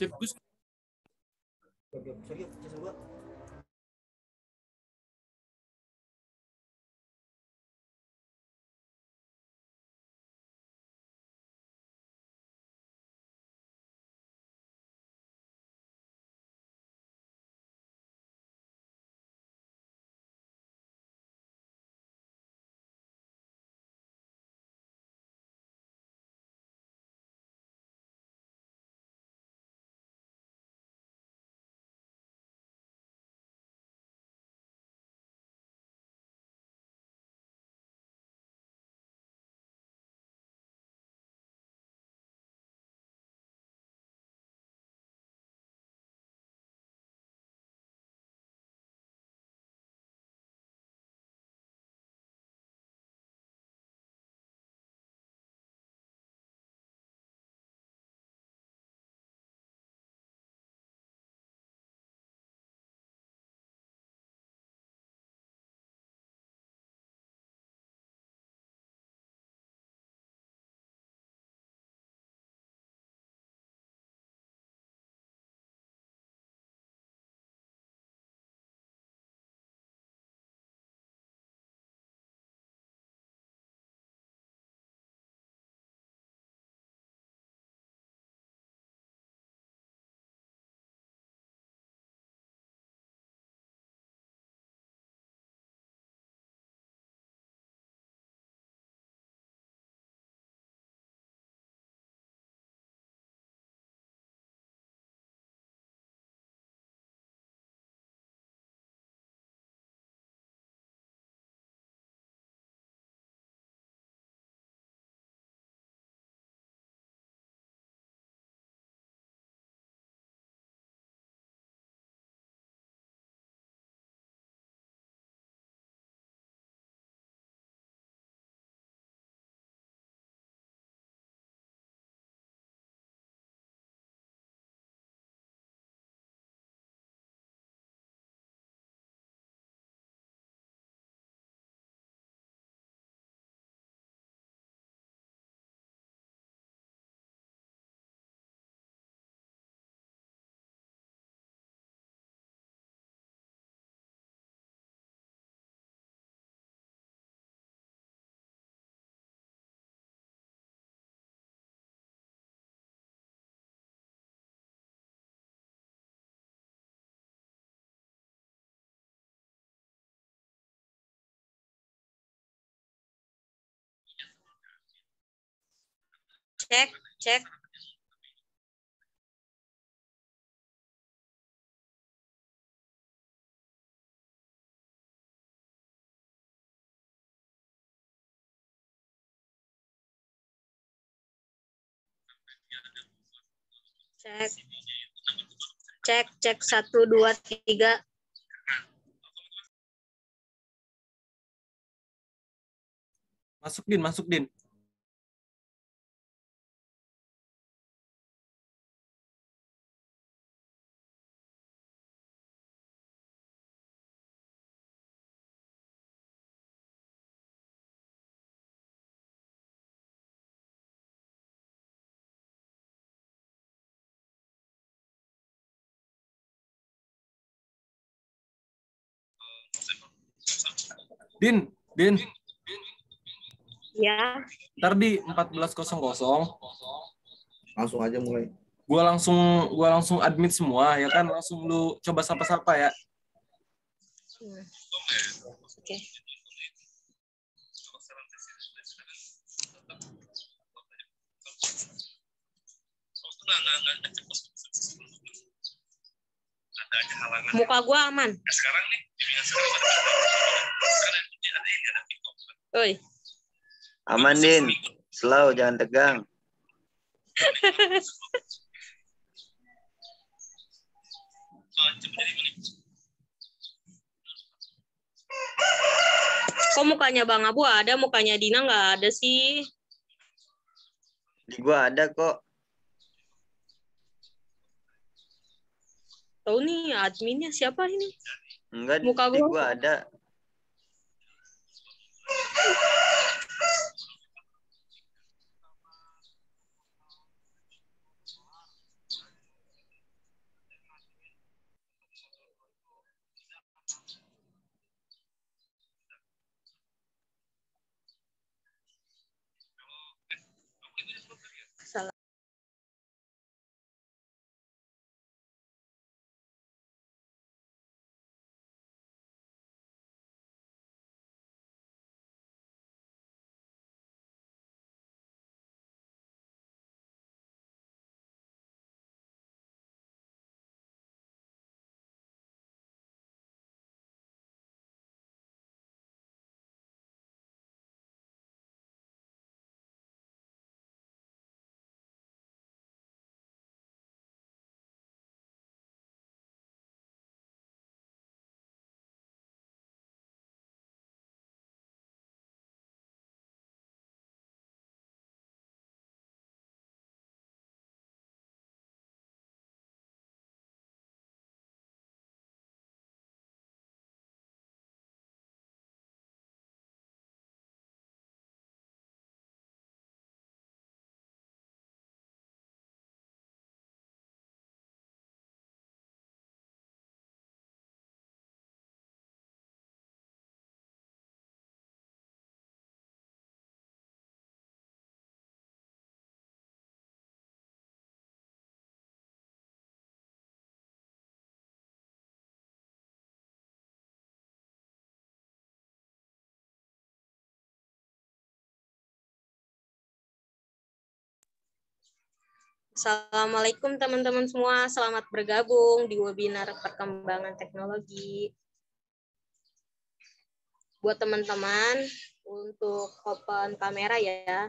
Sip, Gus. Sorry, gua. Cek. Cek 1 2 3. Masuk Din. Din. Ya. Ntar di 14.00 Langsung aja mulai. gua langsung admit semua ya kan, langsung lu coba sapa-sapa ya. Oke. Muka gua aman. Sekarang nih, Oi. Aman, Din. Slow, jangan tegang. Kok mukanya Bang Abu ada, mukanya Dina nggak ada sih? Di gua ada kok. Tahu nih adminnya siapa ini? Enggak, Muka di gua. gua ada. Assalamualaikum teman-teman semua, selamat bergabung di webinar perkembangan teknologi. Buat teman-teman, untuk open kamera ya.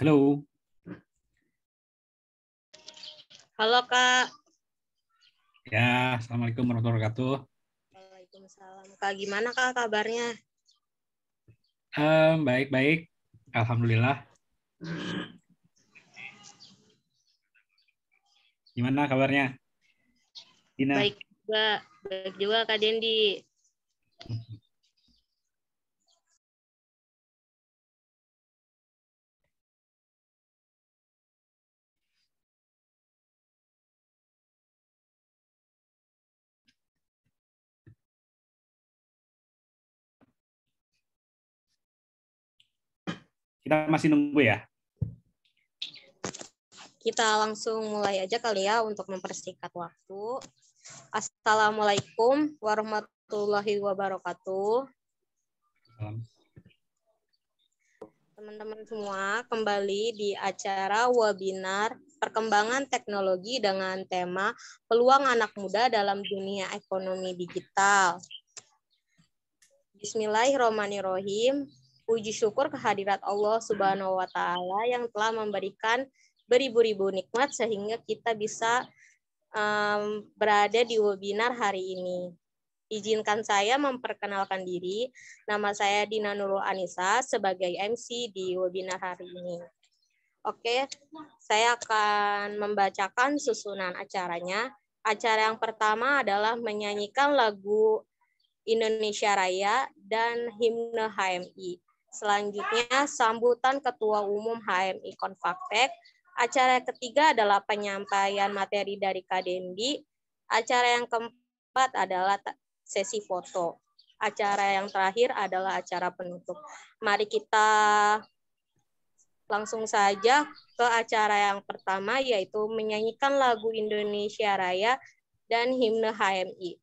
Halo. Halo Kak. Ya, Assalamualaikum warahmatullahi wabarakatuh. Waalaikumsalam. Kak, gimana Kak kabarnya? Baik-baik. Alhamdulillah. Gimana kabarnya? Dina? Baik juga Kak Dendi. Kita masih nunggu ya? Kita langsung mulai aja kali ya untuk mempersingkat waktu. Assalamualaikum warahmatullahi wabarakatuh. Salam. Teman-teman semua, kembali di acara webinar perkembangan teknologi dengan tema peluang anak muda dalam dunia ekonomi digital. Bismillahirrahmanirrahim. Puji syukur kehadirat Allah Subhanahu wa Ta'ala yang telah memberikan beribu-ribu nikmat sehingga kita bisa berada di webinar hari ini. Izinkan saya memperkenalkan diri. Nama saya Dina Nurul Anissa sebagai MC di webinar hari ini. Oke, saya akan membacakan susunan acaranya. Acara yang pertama adalah menyanyikan lagu Indonesia Raya dan himne HMI. Selanjutnya, sambutan Ketua Umum HMI Konfaktek. Acara yang ketiga adalah penyampaian materi dari Kak Dendi. Acara yang keempat adalah sesi foto. Acara yang terakhir adalah acara penutup. Mari kita langsung saja ke acara yang pertama, yaitu menyanyikan lagu Indonesia Raya dan himne HMI.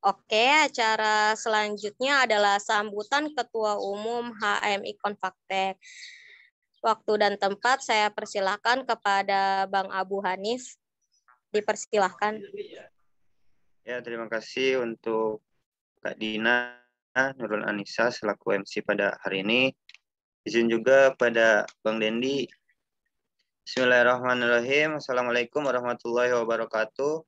Oke, acara selanjutnya adalah sambutan Ketua Umum HMI Konfaktek. Waktu dan tempat saya persilahkan kepada Bang Abu Hanif. Dipersilahkan. Ya, terima kasih untuk Kak Dina Nurul Anissa selaku MC pada hari ini. Izin juga pada Bang Dendi. Bismillahirrahmanirrahim. Assalamualaikum warahmatullahi wabarakatuh.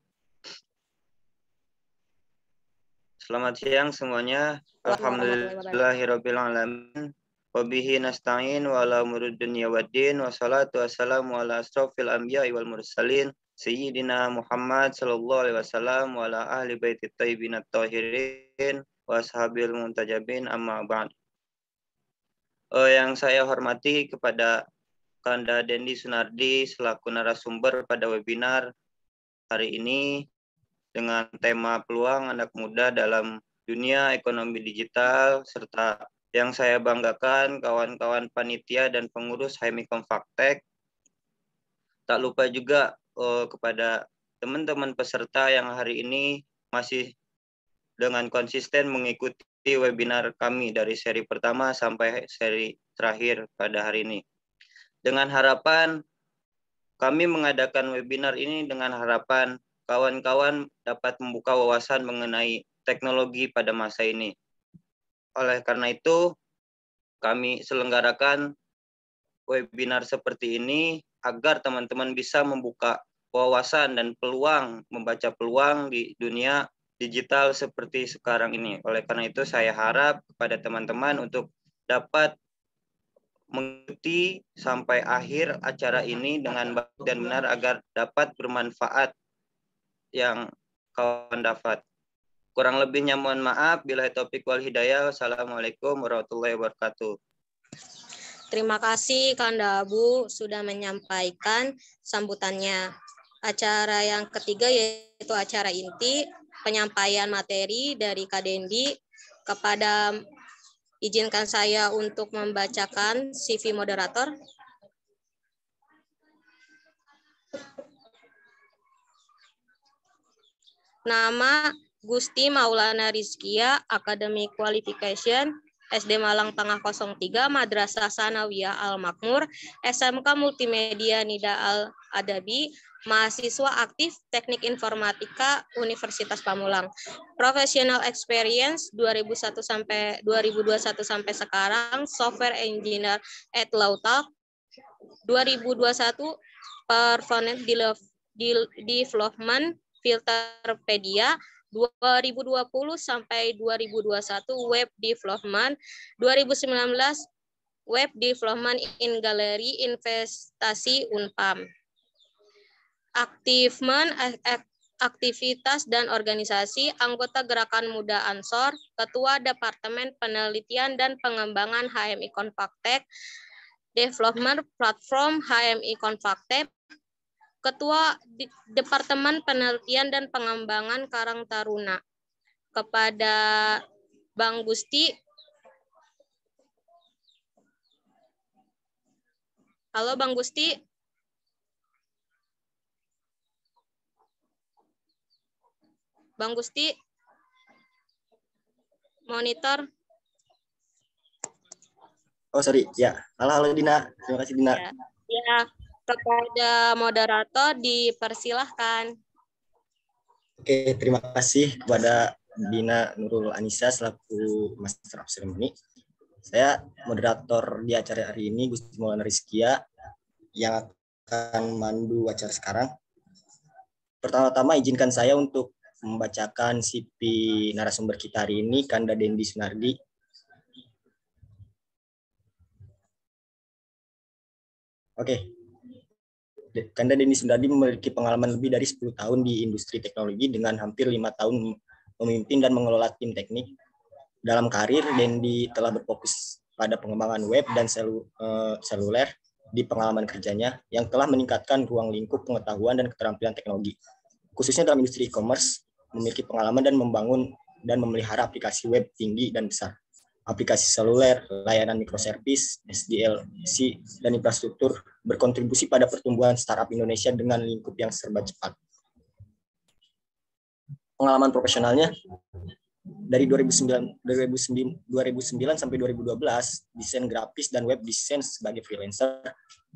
Selamat siang semuanya. Alhamdulillahirabbil alamin. Wabihi nasta'in wa ala umurid dunya waddin wa salatu wassalamu ala asrofil anbiya'i wal mursalin Sayyidina Muhammad sallallahu alaihi wasallam wa ala ahli baitit thayyibin at-tahirin wa ashabil muntajabin amma ba'd. Yang saya hormati kepada Kanda Dendi Sunardi selaku narasumber pada webinar hari ini dengan tema peluang anak muda dalam dunia ekonomi digital, serta yang saya banggakan kawan-kawan panitia dan pengurus HMI Konfaktek. Tak lupa juga kepada teman-teman peserta yang hari ini masih dengan konsisten mengikuti webinar kami dari seri pertama sampai seri terakhir pada hari ini. Dengan harapan kami mengadakan webinar ini dengan harapan kawan-kawan dapat membuka wawasan mengenai teknologi pada masa ini. Oleh karena itu, kami selenggarakan webinar seperti ini agar teman-teman bisa membuka wawasan dan peluang, membaca peluang di dunia digital seperti sekarang ini. Oleh karena itu, saya harap kepada teman-teman untuk dapat mengikuti sampai akhir acara ini dengan baik dan benar agar dapat bermanfaat yang kawan dapat. Kurang lebihnya mohon maaf. Billahi taufik wal hidayah. Wassalamualaikum warahmatullahi wabarakatuh. Terima kasih Kanda Abu sudah menyampaikan sambutannya. Acara yang ketiga yaitu acara inti, penyampaian materi dari Kak Dendi. Kepada izinkan saya untuk membacakan CV moderator. Nama Gusti Maulana Rizkia, Academic Qualification, SD Malang Tengah 03, Madrasah Sanawiyah Al-Makmur, SMK Multimedia Nida Al-Adabi, mahasiswa aktif Teknik Informatika Universitas Pamulang. Professional experience 2021 sampai sekarang, Software Engineer at Lautalk. 2021 Performance Development Filterpedia, 2020 sampai 2021 Web Development, 2019 Web Development in Galeri Investasi Unpam. Aktivitas dan organisasi, anggota Gerakan Muda Ansor, Ketua Departemen Penelitian dan Pengembangan HMI Konfaktek, Development Platform HMI Konfaktek, Ketua Departemen Penelitian dan Pengembangan Karang Taruna. Kepada Bang Gusti. Halo Bang Gusti. Bang Gusti. Monitor. Oh sorry, ya. Halo Dina. Terima kasih Dina. Ya. Kepada moderator dipersilahkan. Oke, terima kasih kepada Dina Nurul Anissa selaku Master of Ceremony. Saya moderator di acara hari ini, Gusti Maulana Rizkia, yang akan mandu acara sekarang. Pertama-tama izinkan saya untuk membacakan CV narasumber kita hari ini, Kanda Dendi Sunardi. Oke. Kanda Dendi Sunardi memiliki pengalaman lebih dari 10 tahun di industri teknologi dengan hampir 5 tahun memimpin dan mengelola tim teknik. Dalam karir, Dendi telah berfokus pada pengembangan web dan seluler di pengalaman kerjanya yang telah meningkatkan ruang lingkup pengetahuan dan keterampilan teknologi. Khususnya dalam industri e-commerce, memiliki pengalaman dan membangun dan memelihara aplikasi web tinggi dan besar. Aplikasi seluler, layanan microservice, SDLC, dan infrastruktur berkontribusi pada pertumbuhan startup Indonesia dengan lingkup yang serba cepat. Pengalaman profesionalnya, dari 2009 sampai 2012 desain grafis dan web desain sebagai freelancer,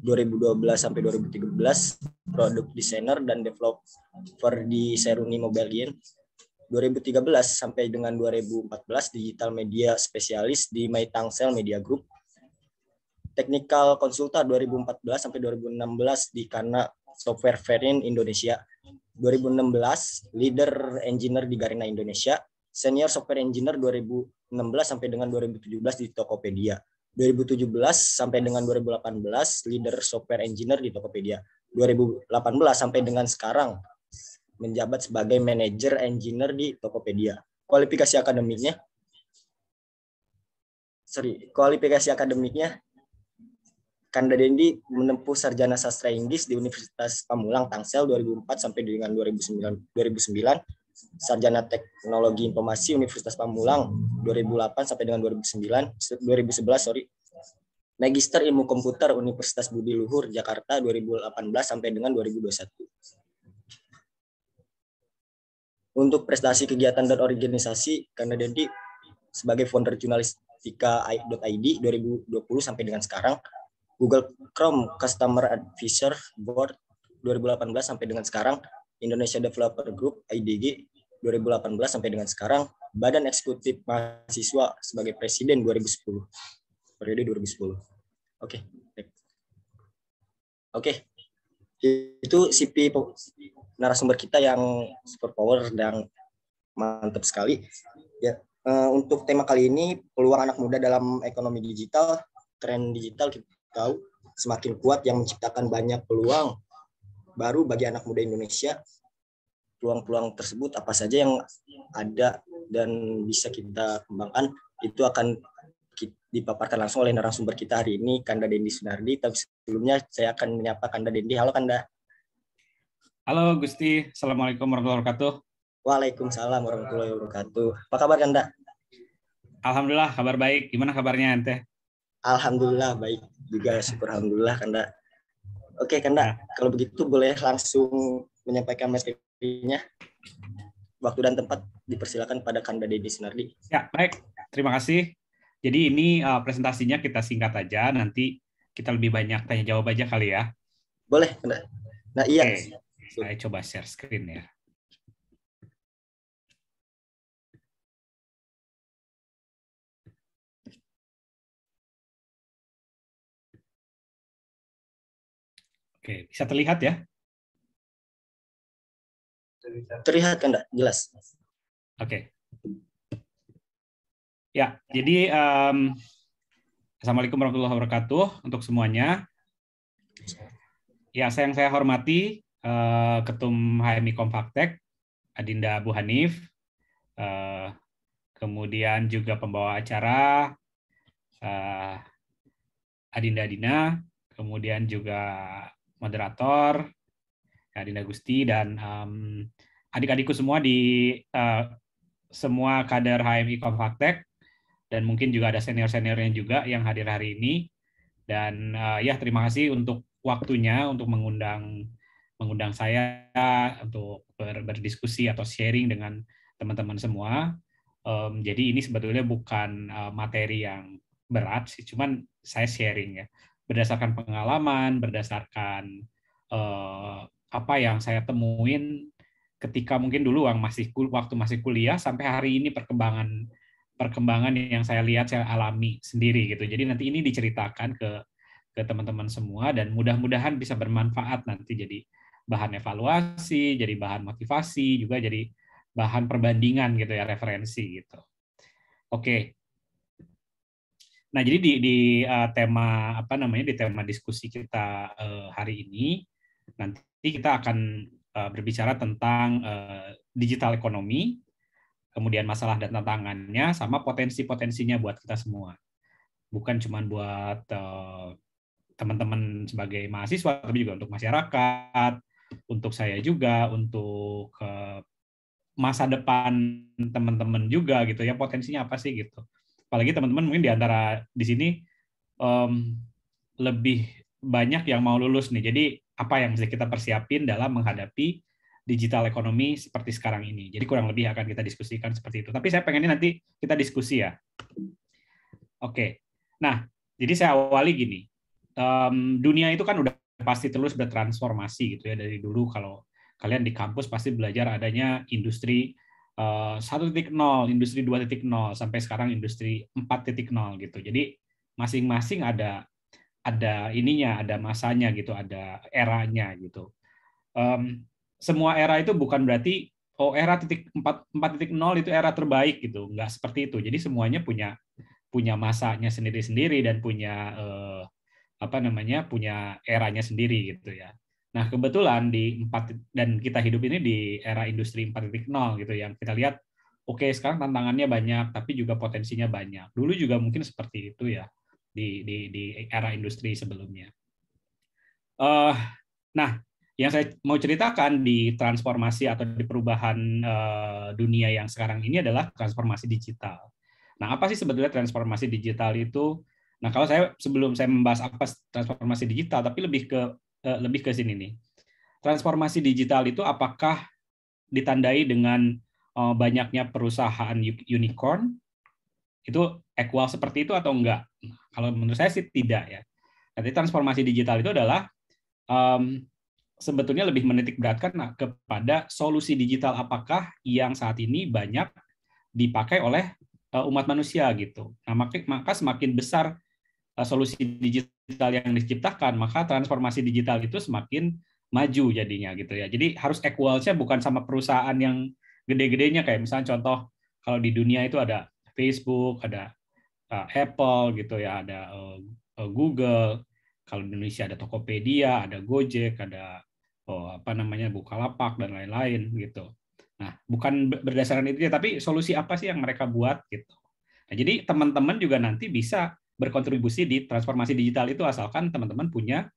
2012 sampai 2013 product designer dan developer di Seruni Mobile Game, 2013 sampai dengan 2014 digital media spesialis di My Tangsel Media Group, technical consultant 2014 sampai 2016 di Kana Software Variant Indonesia, 2016 leader engineer di Garena Indonesia, senior software engineer 2016 sampai dengan 2017 di Tokopedia, 2017 sampai dengan 2018 leader software engineer di Tokopedia, 2018 sampai dengan sekarang menjabat sebagai manajer engineer di Tokopedia. Kualifikasi akademiknya Kanda Dendi menempuh sarjana sastra Inggris di Universitas Pamulang Tangsel 2004 sampai dengan 2009, sarjana teknologi informasi Universitas Pamulang 2008 sampai dengan 2011, Magister Ilmu Komputer Universitas Budi Luhur Jakarta 2018 sampai dengan 2021. Untuk prestasi kegiatan dan organisasi, Kanda Dendi sebagai founder jurnalistika.id 2020 sampai dengan sekarang, Google Chrome Customer Advisor Board 2018 sampai dengan sekarang, Indonesia Developer Group IDG 2018 sampai dengan sekarang, Badan Eksekutif Mahasiswa sebagai Presiden 2010, periode 2010. Oke. Itu CV narasumber kita yang super power dan mantap sekali. Ya, untuk tema kali ini peluang anak muda dalam ekonomi digital, tren digital kita tahu semakin kuat yang menciptakan banyak peluang baru bagi anak muda Indonesia. Peluang-peluang tersebut apa saja yang ada dan bisa kita kembangkan itu akan dipaparkan langsung oleh narasumber kita hari ini, Kanda Dendi Sunardi. Tapi sebelumnya saya akan menyapa Kanda Dendi. Halo Kanda. Halo Gusti, Assalamualaikum warahmatullahi wabarakatuh. Waalaikumsalam warahmatullahi wabarakatuh. Apa kabar Kanda? Alhamdulillah, kabar baik. Gimana kabarnya Ente? Alhamdulillah baik juga, syukur alhamdulillah Kanda. Oke Kanda, kalau begitu boleh langsung menyampaikan materinya. Waktu dan tempat dipersilakan pada Kanda Dendi Sunardi. Ya, baik. Terima kasih. Jadi ini presentasinya kita singkat aja, nanti kita lebih banyak tanya jawab aja kali ya. Boleh Kanda. Nah iya. Oke. Saya coba share screen ya. Oke, bisa terlihat ya? Terlihat kan, jelas. Oke. Ya, jadi Assalamualaikum warahmatullahi wabarakatuh untuk semuanya. Ya, yang saya hormati Ketum HMI Kompaktek, Adinda Abu Hanif, kemudian juga pembawa acara Adinda Dina, kemudian juga moderator Adinda Gusti, dan adik-adikku semua di semua kader HMI Kompaktek, dan mungkin juga ada senior-seniornya juga yang hadir hari ini. Dan ya, terima kasih untuk waktunya untuk mengundang saya untuk berdiskusi atau sharing dengan teman-teman semua. Jadi ini sebetulnya bukan materi yang berat sih, cuman saya sharing ya, berdasarkan pengalaman, berdasarkan apa yang saya temuin ketika mungkin dulu waktu masih kuliah sampai hari ini, perkembangan yang saya lihat, saya alami sendiri gitu. Jadi nanti ini diceritakan ke teman-teman semua, dan mudah-mudahan bisa bermanfaat nanti jadi bahan evaluasi, jadi bahan motivasi, juga jadi bahan perbandingan gitu ya, referensi gitu. Oke. Nah, jadi di tema di tema diskusi kita hari ini, nanti kita akan berbicara tentang digital ekonomi, kemudian masalah dan tantangannya, sama potensi-potensinya buat kita semua. Bukan cuma buat teman-teman sebagai mahasiswa, tapi juga untuk masyarakat, untuk saya juga, untuk masa depan teman-teman juga gitu ya, potensinya apa sih gitu. Apalagi teman-teman mungkin di antara di sini lebih banyak yang mau lulus nih. Jadi apa yang bisa kita persiapin dalam menghadapi digital ekonomi seperti sekarang ini. Jadi kurang lebih akan kita diskusikan seperti itu. Tapi saya pengennya nanti kita diskusi ya. Oke. Nah, jadi saya awali gini. Dunia itu kan udah pasti terus bertransformasi gitu ya. Dari dulu kalau kalian di kampus pasti belajar adanya industri 1.0, industri 2.0 sampai sekarang industri 4.0 gitu. Jadi masing-masing ada ininya, ada masanya gitu, ada eranya gitu. Semua era itu bukan berarti era 4.0 itu era terbaik gitu, nggak seperti itu. Jadi semuanya punya masanya sendiri-sendiri dan punya punya eranya sendiri gitu ya. Nah, kebetulan dan kita hidup ini di era industri 4.0 gitu yang kita lihat oke, sekarang tantangannya banyak tapi juga potensinya banyak. Dulu juga mungkin seperti itu ya di era industri sebelumnya. Nah, yang saya mau ceritakan di transformasi atau di perubahan dunia yang sekarang ini adalah transformasi digital. Nah, apa sih sebetulnya transformasi digital itu? Nah, kalau sebelum saya membahas apa transformasi digital, tapi lebih ke sini nih. Transformasi digital itu apakah ditandai dengan banyaknya perusahaan unicorn? Itu equal seperti itu atau enggak? Kalau menurut saya sih tidak ya. Jadi transformasi digital itu adalah sebetulnya lebih menitik beratkan kepada solusi digital apakah yang saat ini banyak dipakai oleh umat manusia gitu. Nah, maka semakin besar solusi digital yang diciptakan, maka transformasi digital itu semakin maju jadinya gitu ya. Jadi harus equal-nya bukan sama perusahaan yang gede-gedenya kayak misalnya contoh kalau di dunia itu ada Facebook, ada Apple gitu ya, ada Google. Kalau di Indonesia ada Tokopedia, ada Gojek, ada Bukalapak dan lain-lain gitu. Nah, bukan berdasarkan itu, tapi solusi apa sih yang mereka buat gitu. Nah, jadi teman-teman juga nanti bisa berkontribusi di transformasi digital itu asalkan teman-teman punya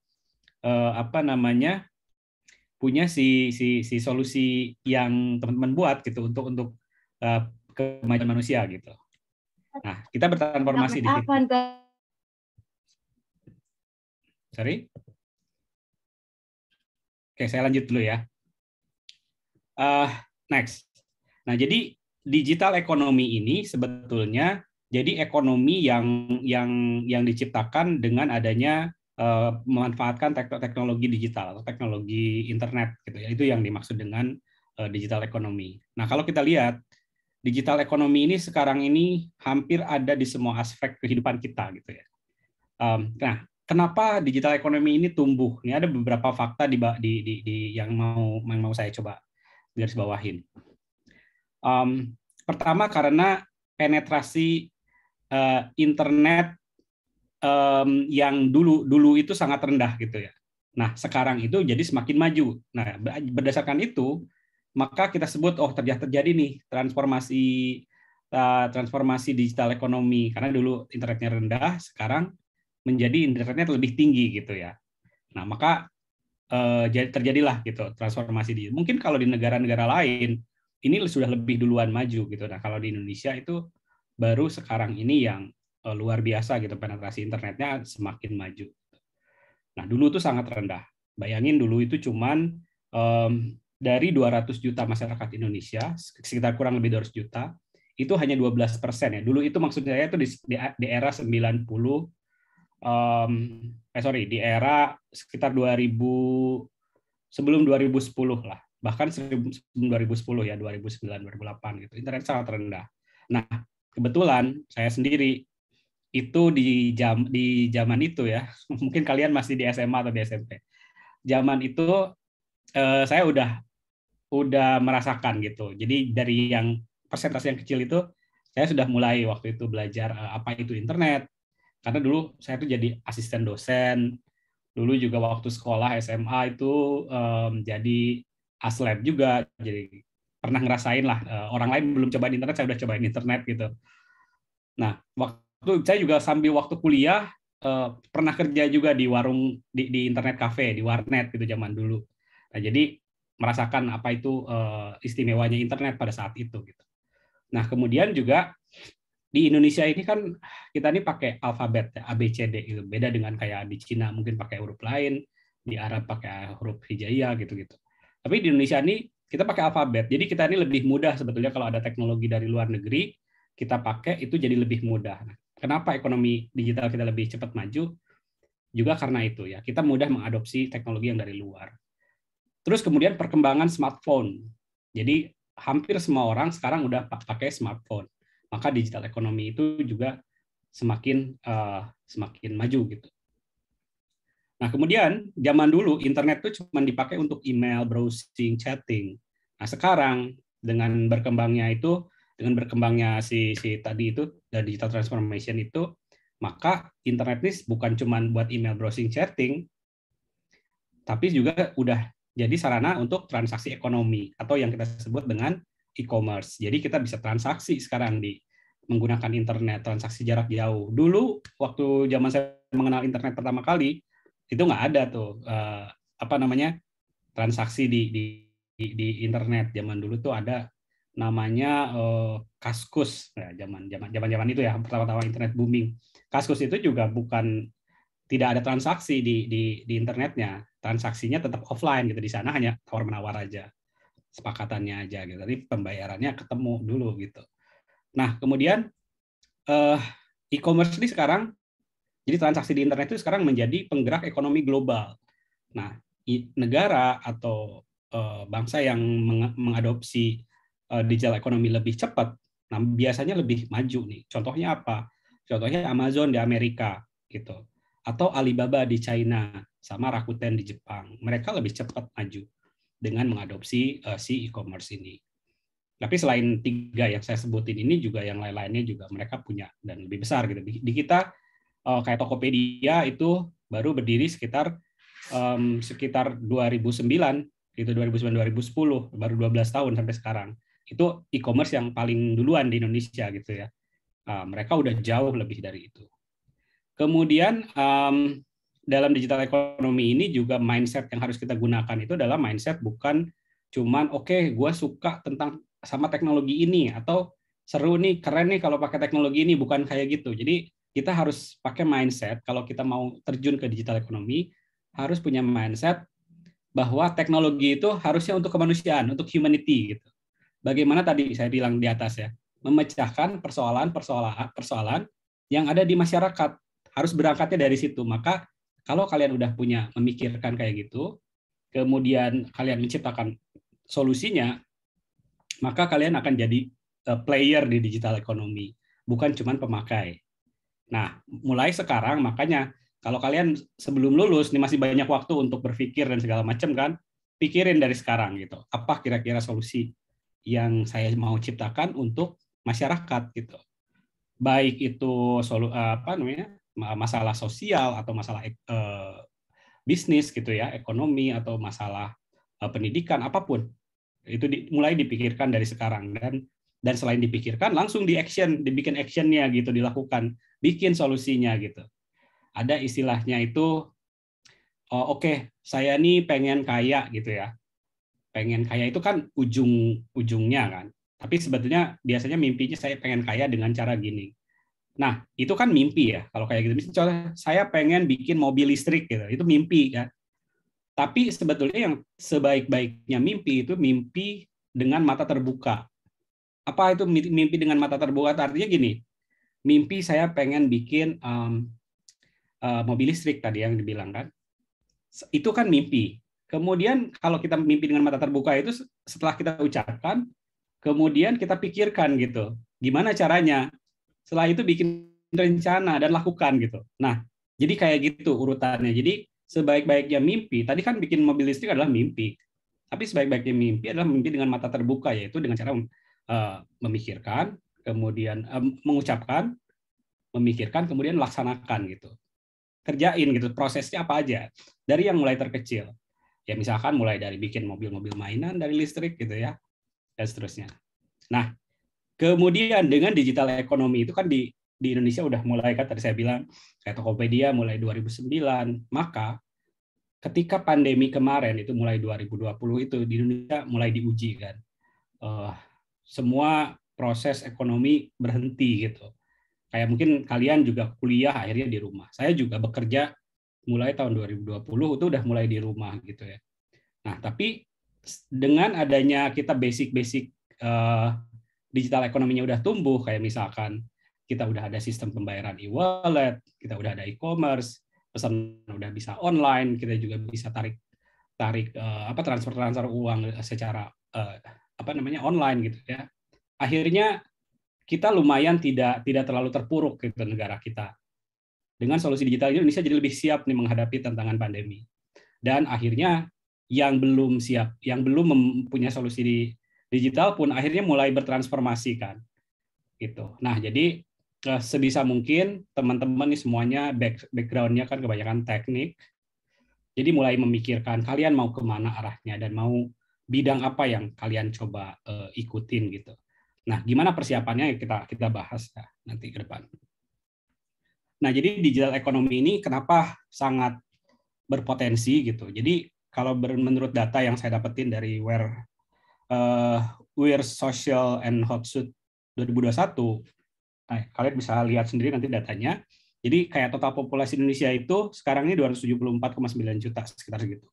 punya si solusi yang teman-teman buat gitu untuk kemajuan manusia gitu. Nah, kita bertransformasi di situ. Sorry. Oke, saya lanjut dulu ya. Next. Nah, jadi digital ekonomi ini sebetulnya jadi ekonomi yang diciptakan dengan adanya memanfaatkan teknologi digital atau teknologi internet gitu ya. Itu yang dimaksud dengan digital ekonomi. Nah, kalau kita lihat digital ekonomi ini sekarang ini hampir ada di semua aspek kehidupan kita gitu ya. Nah, kenapa digital ekonomi ini tumbuh? Ini ada beberapa fakta yang mau saya coba garis bawahin. Pertama karena penetrasi internet yang dulu itu sangat rendah gitu ya. Nah, sekarang itu jadi semakin maju. Nah, berdasarkan itu maka kita sebut terjadi nih transformasi digital ekonomi karena dulu internetnya rendah, sekarang menjadi internetnya lebih tinggi gitu ya. Nah, maka terjadilah gitu transformasi digital. Mungkin kalau di negara-negara lain ini sudah lebih duluan maju gitu. Nah, kalau di Indonesia itu baru sekarang ini yang luar biasa gitu penetrasi internetnya semakin maju. Nah, dulu itu sangat rendah. Bayangin dulu itu cuman dari 200 juta masyarakat Indonesia, sekitar kurang lebih 200 juta, itu hanya 12% ya. Dulu itu maksudnya saya itu di era 90 di era sekitar 2000 sebelum 2010 lah. Bahkan sebelum 2010 ya, 2009, 2008 gitu. Internet sangat rendah. Nah, kebetulan saya sendiri itu di zaman itu ya, mungkin kalian masih di SMA atau di SMP. Zaman itu saya udah merasakan gitu. Jadi dari yang persentase yang kecil itu saya sudah mulai waktu itu belajar apa itu internet. Karena dulu saya tuh jadi asisten dosen. Dulu juga waktu sekolah SMA itu jadi aslab juga. Jadi pernah ngerasain lah orang lain belum cobain internet, saya udah cobain internet gitu. Nah, waktu saya juga sambil waktu kuliah pernah kerja juga di warung di internet cafe, di warnet gitu zaman dulu. Nah, jadi merasakan apa itu istimewanya internet pada saat itu gitu. Nah, kemudian juga di Indonesia ini kan kita ini pakai alfabet ya, ABCD gitu. Beda dengan kayak di Cina mungkin pakai huruf lain, di Arab pakai huruf hijaiyah gitu-gitu. Tapi di Indonesia ini kita pakai alfabet. Jadi kita ini lebih mudah sebetulnya kalau ada teknologi dari luar negeri, kita pakai itu jadi lebih mudah. Nah, kenapa ekonomi digital kita lebih cepat maju? Juga karena itu ya, kita mudah mengadopsi teknologi yang dari luar. Terus kemudian perkembangan smartphone. Jadi hampir semua orang sekarang udah pakai smartphone. Maka digital ekonomi itu juga semakin maju gitu. Nah, kemudian zaman dulu internet itu cuma dipakai untuk email, browsing, chatting. Nah, sekarang dengan berkembangnya si tadi itu dan digital transformation itu, maka internet ini bukan cuma buat email, browsing, chatting, tapi juga udah jadi sarana untuk transaksi ekonomi atau yang kita sebut dengan e-commerce. Jadi kita bisa transaksi sekarang menggunakan internet, transaksi jarak jauh. Dulu waktu zaman saya mengenal internet pertama kali, itu nggak ada tuh transaksi di internet. Zaman dulu tuh ada namanya Kaskus ya, zaman itu ya, pertama-tama internet booming. Kaskus itu juga tidak ada transaksi di internetnya, transaksinya tetap offline gitu, di sana hanya tawar menawar aja, sepakatannya aja gitu. Tapi pembayarannya ketemu dulu gitu. Nah, kemudian e-commerce ini sekarang, jadi transaksi di internet itu sekarang menjadi penggerak ekonomi global. Nah, negara atau bangsa yang mengadopsi digital ekonomi lebih cepat, nah biasanya lebih maju nih. Contohnya apa? Contohnya Amazon di Amerika gitu, atau Alibaba di China, sama Rakuten di Jepang. Mereka lebih cepat maju dengan mengadopsi si e-commerce ini. Tapi selain 3 yang saya sebutin ini juga yang lain-lainnya juga mereka punya dan lebih besar gitu. Di kita kayak Tokopedia itu baru berdiri sekitar 2009 itu 2009-2010, baru 12 tahun sampai sekarang. Itu e-commerce yang paling duluan di Indonesia gitu ya. Mereka udah jauh lebih dari itu. Kemudian dalam digital ekonomi ini juga mindset yang harus kita gunakan itu adalah mindset bukan cuman gue suka sama teknologi ini, atau seru nih, keren nih kalau pakai teknologi ini, bukan kayak gitu. Jadi kita harus pakai mindset kalau kita mau terjun ke digital ekonomi, harus punya mindset bahwa teknologi itu harusnya untuk kemanusiaan, untuk humanity gitu. Bagaimana tadi saya bilang di atas ya, memecahkan persoalan yang ada di masyarakat, harus berangkatnya dari situ. Maka kalau kalian udah memikirkan kayak gitu, kemudian kalian menciptakan solusinya, maka kalian akan jadi player di digital ekonomi, bukan cuma pemakai. Nah, mulai sekarang makanya kalau kalian sebelum lulus nih masih banyak waktu untuk berpikir dan segala macam kan, pikirin dari sekarang gitu. Apa kira-kira solusi yang saya mau ciptakan untuk masyarakat gitu. Baik itu masalah sosial atau masalah bisnis gitu ya, ekonomi atau masalah pendidikan, apapun. Itu mulai dipikirkan dari sekarang, dan selain dipikirkan langsung dibikin actionnya gitu, dilakukan, bikin solusinya gitu. Ada istilahnya itu saya nih pengen kaya gitu ya. Pengen kaya itu kan ujungnya kan. Tapi sebetulnya biasanya mimpinya saya pengen kaya dengan cara gini. Nah, itu kan mimpi ya. Kalau kayak gitu, misalnya saya pengen bikin mobil listrik gitu. Itu mimpi kan. Tapi sebetulnya yang sebaik-baiknya mimpi itu mimpi dengan mata terbuka. Apa itu mimpi dengan mata terbuka? Artinya gini, mimpi saya pengen bikin mobil listrik tadi yang dibilang kan. Itu kan mimpi. Kemudian kalau kita mimpi dengan mata terbuka itu setelah kita ucapkan, kemudian kita pikirkan gitu. Gimana caranya? Setelah itu bikin rencana dan lakukan gitu. Nah, jadi kayak gitu urutannya. Jadi sebaik-baiknya mimpi, tadi kan bikin mobil listrik adalah mimpi. Tapi sebaik-baiknya mimpi adalah mimpi dengan mata terbuka, yaitu dengan cara memikirkan, kemudian mengucapkan, memikirkan, kemudian laksanakan gitu. Kerjain gitu, prosesnya apa aja. Dari yang mulai terkecil. Ya misalkan mulai dari bikin mobil-mobil mainan dari listrik gitu ya, dan seterusnya. Nah, kemudian dengan digital ekonomi itu kan di Indonesia udah mulai, kan tadi saya bilang kayak Tokopedia mulai 2009, maka ketika pandemi kemarin itu mulai 2020 itu di Indonesia mulai diuji kan, semua proses ekonomi berhenti gitu. Kayak mungkin kalian juga kuliah akhirnya di rumah. Saya juga bekerja mulai tahun 2020 itu udah mulai di rumah gitu ya. Nah tapi dengan adanya kita basic digital ekonominya udah tumbuh, kayak misalkan kita udah ada sistem pembayaran e-wallet, kita udah ada e-commerce, pesan udah bisa online, kita juga bisa tarik transfer uang secara online gitu ya. Akhirnya kita lumayan tidak terlalu terpuruk gitu negara kita. Dengan solusi digital ini Indonesia jadi lebih siap nih menghadapi tantangan pandemi. Dan akhirnya yang belum siap, yang belum mempunyai solusi di digital pun akhirnya mulai bertransformasi kan. Gitu. Nah, jadi sebisa mungkin teman-teman nih semuanya background-nya kan kebanyakan teknik. Jadi mulai memikirkan kalian mau kemana arahnya dan mau bidang apa yang kalian coba ikutin gitu. Nah, gimana persiapannya kita bahas ya, nanti ke depan. Nah, jadi digital ekonomi ini kenapa sangat berpotensi gitu. Jadi kalau menurut data yang saya dapetin dari Where Social and Hotsuite 2021, nah, kalian bisa lihat sendiri nanti datanya. Jadi kayak total populasi Indonesia itu sekarang ini 274,9 juta, sekitar segitu.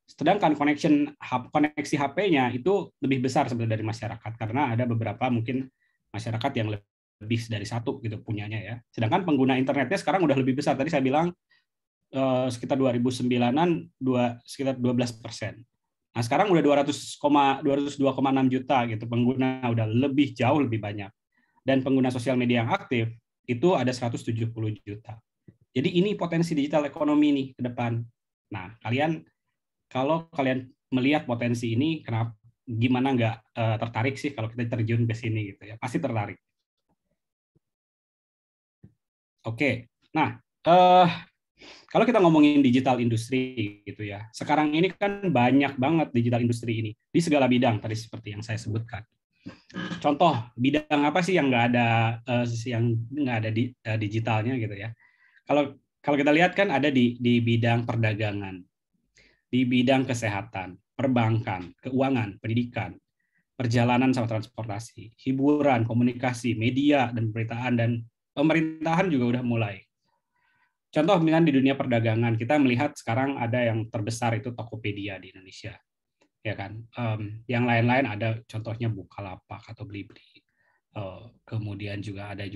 Sedangkan koneksi HP-nya itu lebih besar sebenarnya dari masyarakat, karena ada beberapa mungkin masyarakat yang lebih dari satu gitu punyanya ya. Sedangkan pengguna internetnya sekarang udah lebih besar. Tadi saya bilang sekitar 2009-an sekitar 12%. Nah, sekarang udah 202,6 juta gitu pengguna, udah jauh lebih banyak. Dan pengguna sosial media yang aktif itu ada 170 juta. Jadi ini potensi digital ekonomi nih ke depan. Nah, kalau kalian melihat potensi ini, gimana nggak tertarik sih kalau kita terjun ke sini gitu ya? Pasti tertarik. Oke, nah kalau kita ngomongin digital industri gitu ya, sekarang ini kan banyak banget digital industri ini di segala bidang tadi seperti yang saya sebutkan. Contoh bidang apa sih yang nggak ada digitalnya gitu ya? Kalau kita lihat kan ada di bidang perdagangan, di bidang kesehatan, perbankan, keuangan, pendidikan, perjalanan sama transportasi, hiburan, komunikasi, media dan pemberitaan, dan pemerintahan juga udah mulai. Contoh misalnya di dunia perdagangan, kita melihat sekarang ada yang terbesar itu Tokopedia di Indonesia. Ya kan, yang lain-lain ada contohnya Bukalapak atau Blibli, kemudian juga ada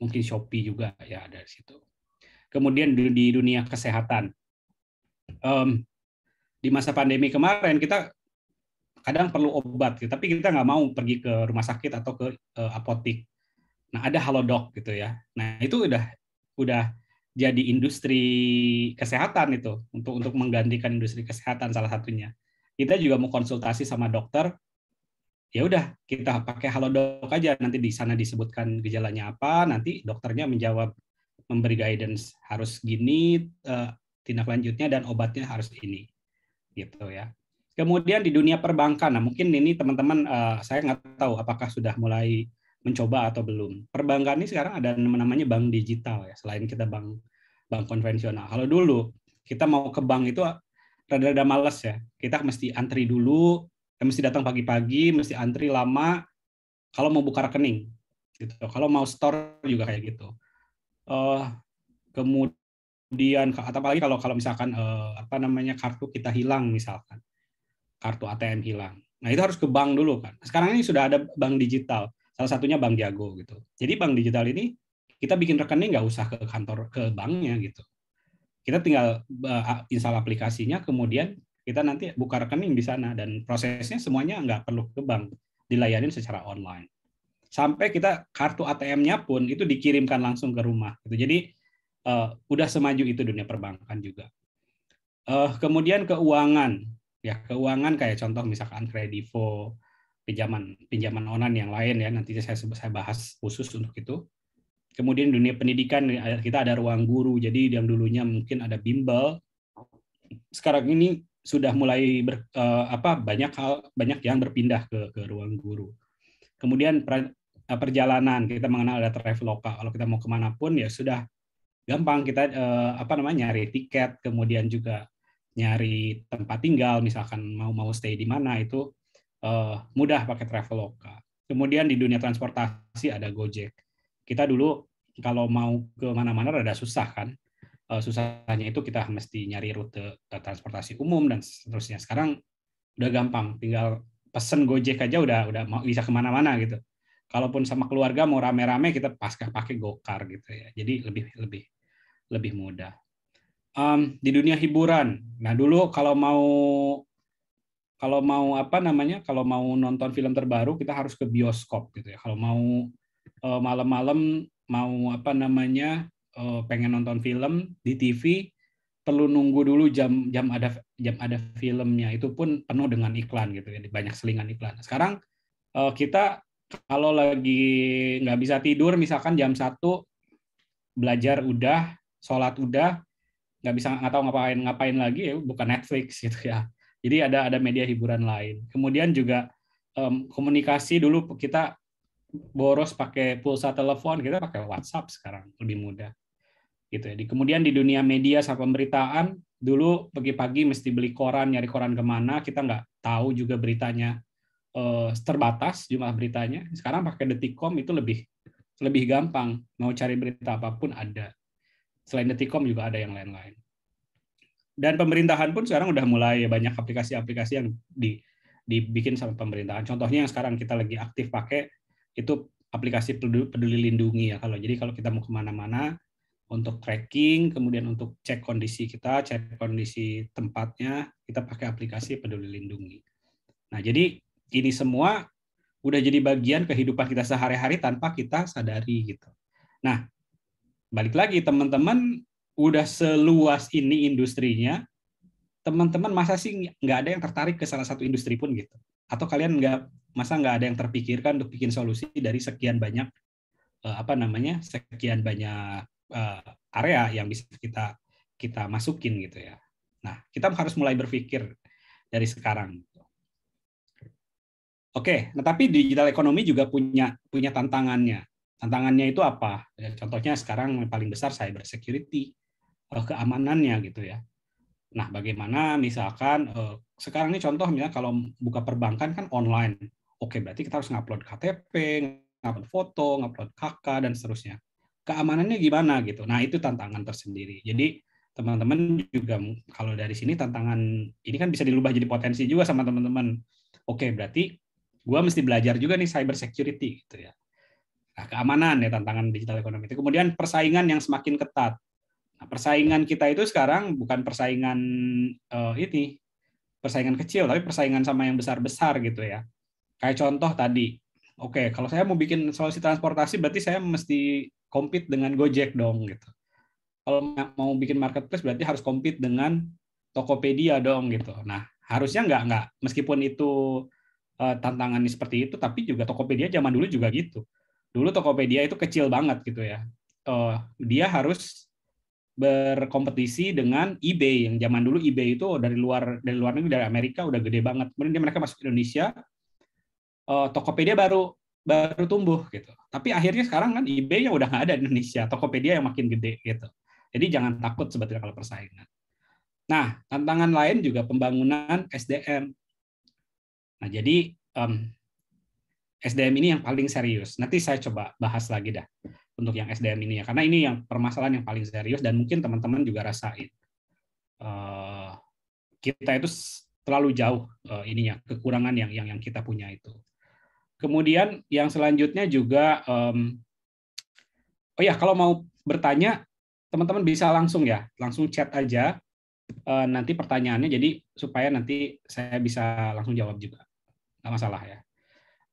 mungkin Shopee juga ya ada di situ. Kemudian di dunia kesehatan, di masa pandemi kemarin kita kadang perlu obat, tapi kita nggak mau pergi ke rumah sakit atau ke apotik. Nah, ada Halodoc gitu ya. Nah, itu udah jadi industri kesehatan itu untuk menggantikan industri kesehatan salah satunya. Kita juga mau konsultasi sama dokter, ya udah kita pakai Halodoc aja, nanti di sana disebutkan gejalanya apa, nanti dokternya menjawab, memberi guidance harus gini, tindak lanjutnya dan obatnya harus ini, gitu ya. Kemudian di dunia perbankan, nah mungkin ini teman-teman saya nggak tahu apakah sudah mulai mencoba atau belum. Perbankan ini sekarang ada namanya bank digital ya, selain kita bank konvensional. Kalau dulu kita mau ke bank itu rada-rada males ya. Kita mesti antri dulu, mesti datang pagi-pagi, mesti antri lama kalau mau buka rekening. Gitu. Kalau mau store juga kayak gitu. Kemudian apalagi kalau misalkan kartu kita hilang misalkan. Kartu ATM hilang. Nah, itu harus ke bank dulu kan. Sekarang ini sudah ada bank digital. Salah satunya Bank Jago gitu. Jadi bank digital ini kita bikin rekening nggak usah ke kantor, ke banknya gitu. Kita tinggal install aplikasinya, kemudian kita nanti buka rekening di sana dan prosesnya semuanya nggak perlu ke bank, dilayanin secara online. Sampai kita kartu ATM-nya pun itu dikirimkan langsung ke rumah. Gitu. Jadi udah semaju itu dunia perbankan juga. Kemudian keuangan, ya keuangan kayak contoh misalkan Kredivo, pinjaman online yang lain ya, nanti saya bahas khusus untuk itu. Kemudian dunia pendidikan kita ada Ruang Guru, jadi yang dulunya mungkin ada bimbel, sekarang ini sudah mulai banyak yang berpindah ke Ruang Guru. Kemudian perjalanan, kita mengenal ada Traveloka, kalau kita mau kemanapun ya sudah gampang, kita nyari tiket, kemudian juga nyari tempat tinggal, misalkan mau stay di mana itu mudah pakai Traveloka. Kemudian di dunia transportasi ada Gojek. Kita dulu kalau mau ke mana-mana rada susah kan. susahnya itu kita mesti nyari rute transportasi umum dan seterusnya. Sekarang udah gampang, tinggal pesen Gojek aja udah mau bisa kemana-mana gitu. Kalaupun sama keluarga mau rame-rame kita pakai Gokar gitu ya. Jadi lebih mudah. Di dunia hiburan, nah dulu kalau mau kalau mau nonton film terbaru kita harus ke bioskop gitu ya. Kalau mau malam-malam mau pengen nonton film di TV perlu nunggu dulu jam ada filmnya, itu pun penuh dengan iklan gitu ya, banyak selingan iklan. Sekarang kita kalau lagi nggak bisa tidur misalkan jam 1 belajar udah, sholat udah, nggak tahu ngapain lagi ya bukan Netflix gitu ya. Jadi ada media hiburan lain. Kemudian juga komunikasi dulu kita boros pakai pulsa telepon, kita pakai WhatsApp sekarang lebih mudah gitu ya. Kemudian di dunia media sama pemberitaan, dulu pagi-pagi mesti beli koran, nyari koran kemana, kita nggak tahu juga beritanya, terbatas jumlah beritanya. Sekarang pakai Detikcom itu lebih gampang, mau cari berita apapun ada. Selain Detikcom juga ada yang lain-lain. Dan pemerintahan pun sekarang udah mulai banyak aplikasi-aplikasi yang dibikin sama pemerintahan. Contohnya yang sekarang kita lagi aktif pakai itu aplikasi Peduli Lindungi ya. Jadi kalau kita mau kemana-mana untuk tracking, kemudian untuk cek kondisi kita, cek kondisi tempatnya, kita pakai aplikasi Peduli Lindungi. Nah, jadi ini semua udah jadi bagian kehidupan kita sehari-hari tanpa kita sadari gitu. Nah, balik lagi teman-teman, udah seluas ini industrinya, teman-teman masa sih nggak ada yang tertarik ke salah satu industri pun gitu? Atau kalian masa nggak ada yang terpikirkan untuk bikin solusi dari sekian banyak area yang bisa kita masukin gitu ya. Nah, kita harus mulai berpikir dari sekarang. Oke, nah tapi digital ekonomi juga punya tantangannya. Tantangannya itu apa? Ya, contohnya sekarang yang paling besar cyber security, keamanannya gitu ya. Nah, bagaimana misalkan sekarang ini contoh misalnya kalau buka perbankan kan online. Oke, berarti kita harus ngupload KTP, ngupload foto, ngupload KK dan seterusnya. Keamanannya gimana gitu. Nah, itu tantangan tersendiri. Jadi teman-teman juga kalau dari sini tantangan ini kan bisa dirubah jadi potensi juga sama teman-teman. Oke, berarti gua mesti belajar juga nih cyber security gitu ya. Nah, keamanan ya tantangan digital ekonomi itu. Kemudian persaingan yang semakin ketat. Nah, persaingan kita itu sekarang bukan persaingan persaingan kecil, tapi persaingan sama yang besar-besar gitu ya. Kayak contoh tadi, oke, kalau saya mau bikin solusi transportasi, berarti saya mesti compete dengan Gojek dong gitu. Kalau mau bikin marketplace, berarti harus compete dengan Tokopedia dong gitu. Nah, harusnya nggak, meskipun itu tantangannya seperti itu, tapi juga Tokopedia zaman dulu juga gitu. Dulu Tokopedia itu kecil banget gitu ya. Dia harus berkompetisi dengan eBay yang zaman dulu eBay itu dari luar negeri, dari Amerika udah gede banget. Kemudian mereka masuk ke Indonesia, Tokopedia baru tumbuh gitu. Tapi akhirnya sekarang kan eBay yang udah nggak ada di Indonesia, Tokopedia yang makin gede gitu. Jadi jangan takut sebetulnya kalau persaingan. Nah, tantangan lain juga pembangunan SDM. Nah, jadi SDM ini yang paling serius. Nanti saya coba bahas lagi dah untuk yang SDM ini ya, karena ini yang permasalahan yang paling serius dan mungkin teman-teman juga rasain. Kita itu terlalu jauh ininya, kekurangan yang kita punya itu. Kemudian yang selanjutnya juga, kalau mau bertanya, teman-teman bisa langsung chat aja nanti pertanyaannya, jadi supaya nanti saya bisa langsung jawab juga, nggak masalah ya.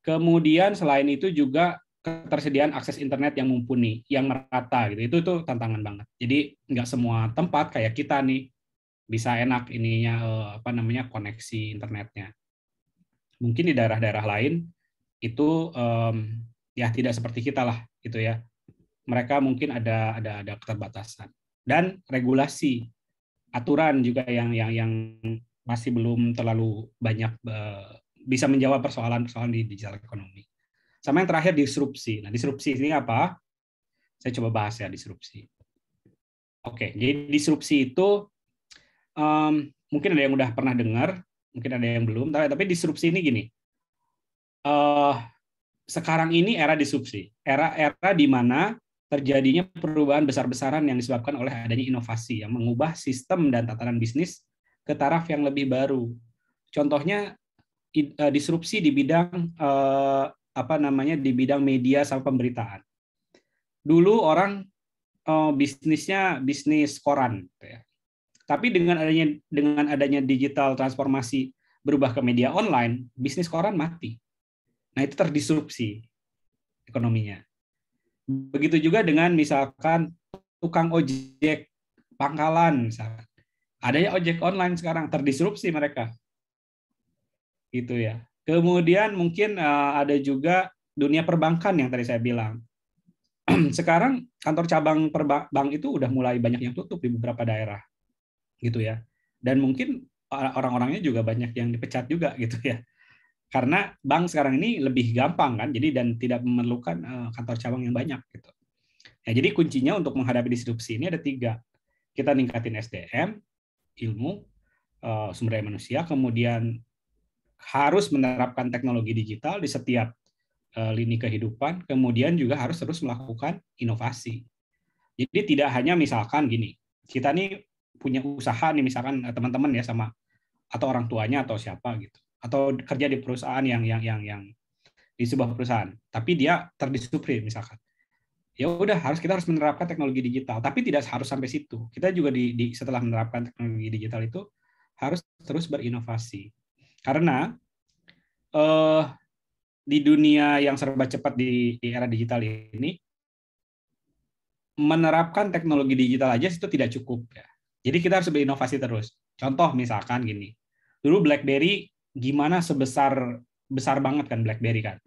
Kemudian selain itu juga ketersediaan akses internet yang mumpuni, yang merata gitu, itu tantangan banget. Jadi nggak semua tempat kayak kita nih bisa enak ininya koneksi internetnya. Mungkin di daerah-daerah lain itu ya tidak seperti kita lah gitu ya. Mereka mungkin ada keterbatasan dan regulasi, aturan juga yang masih belum terlalu banyak bisa menjawab persoalan-persoalan di digital ekonomi. Sama yang terakhir disrupsi. Nah, disrupsi ini apa? Saya coba bahas ya disrupsi. Oke, jadi disrupsi itu mungkin ada yang udah pernah dengar, mungkin ada yang belum. Tapi disrupsi ini gini. Sekarang ini era disrupsi, era di mana terjadinya perubahan besar-besaran yang disebabkan oleh adanya inovasi yang mengubah sistem dan tatanan bisnis ke taraf yang lebih baru. Contohnya disrupsi di bidang di bidang media sama pemberitaan. Dulu orang bisnisnya bisnis koran, gitu ya. Tapi dengan adanya digital transformasi berubah ke media online, bisnis koran mati. Nah, itu terdisrupsi ekonominya. Begitu juga dengan misalkan tukang ojek pangkalan, misalkan. Adanya ojek online sekarang, terdisrupsi mereka. Gitu ya. Kemudian mungkin ada juga dunia perbankan yang tadi saya bilang. Sekarang kantor cabang bank itu udah mulai banyak yang tutup di beberapa daerah. Gitu ya. Dan mungkin orang-orangnya juga banyak yang dipecat juga gitu ya. Karena bank sekarang ini lebih gampang kan, jadi dan tidak memerlukan kantor cabang yang banyak gitu. Ya, jadi kuncinya untuk menghadapi disrupsi ini ada 3. Kita ningkatin SDM, ilmu, sumber daya manusia, kemudian harus menerapkan teknologi digital di setiap lini kehidupan, kemudian juga harus terus melakukan inovasi. Jadi tidak hanya misalkan gini, kita nih punya usaha nih misalkan teman-teman ya sama atau orang tuanya atau siapa gitu, atau kerja di perusahaan yang di sebuah perusahaan, tapi dia terdisrupsi misalkan. Ya udah kita harus menerapkan teknologi digital, tapi tidak harus sampai situ. Kita juga setelah menerapkan teknologi digital itu harus terus berinovasi. Karena di dunia yang serba cepat di era digital ini, menerapkan teknologi digital aja itu tidak cukup ya. Jadi kita harus berinovasi terus. Contoh misalkan gini, dulu BlackBerry gimana besar banget kan BlackBerry kan.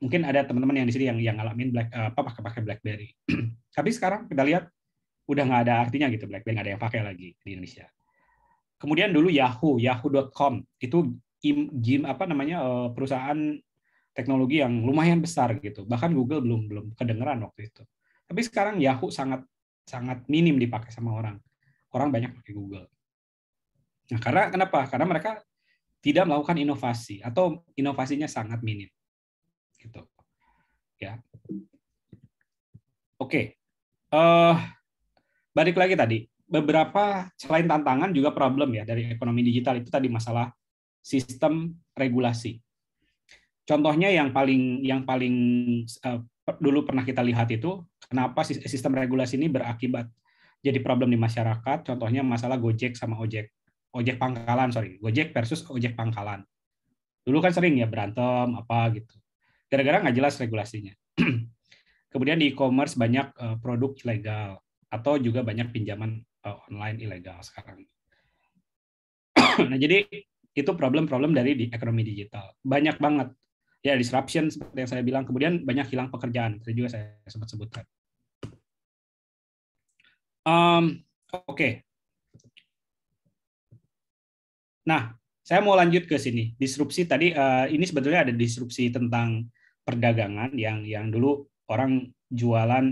Mungkin ada teman-teman yang di sini yang ngalamin pakai BlackBerry. Tapi sekarang kita lihat udah nggak ada artinya gitu, BlackBerry nggak ada yang pakai lagi di Indonesia. Kemudian dulu Yahoo.com itu perusahaan teknologi yang lumayan besar gitu. Bahkan Google belum kedengeran waktu itu. Tapi sekarang Yahoo sangat minim dipakai sama orang. Orang banyak pakai Google. Nah, kenapa? Karena mereka tidak melakukan inovasi atau inovasinya sangat minim. Gitu. Ya. Oke. Balik lagi tadi, beberapa selain tantangan juga problem ya dari ekonomi digital itu tadi masalah sistem regulasi. Contohnya yang paling dulu pernah kita lihat itu kenapa sistem regulasi ini berakibat jadi problem di masyarakat. Contohnya masalah Gojek sama ojek pangkalan, Gojek versus ojek pangkalan. Dulu kan sering ya berantem apa gitu. Gara-gara nggak jelas regulasinya. Kemudian di e-commerce banyak produk ilegal atau juga banyak pinjaman online ilegal sekarang. Nah, jadi itu problem-problem dari ekonomi digital. Banyak banget. Ya, disruption seperti yang saya bilang. Kemudian banyak hilang pekerjaan. Itu juga saya sempat sebutkan. Oke. Nah, saya mau lanjut ke sini. Disrupsi tadi, ini sebetulnya ada disrupsi tentang perdagangan yang dulu orang jualan,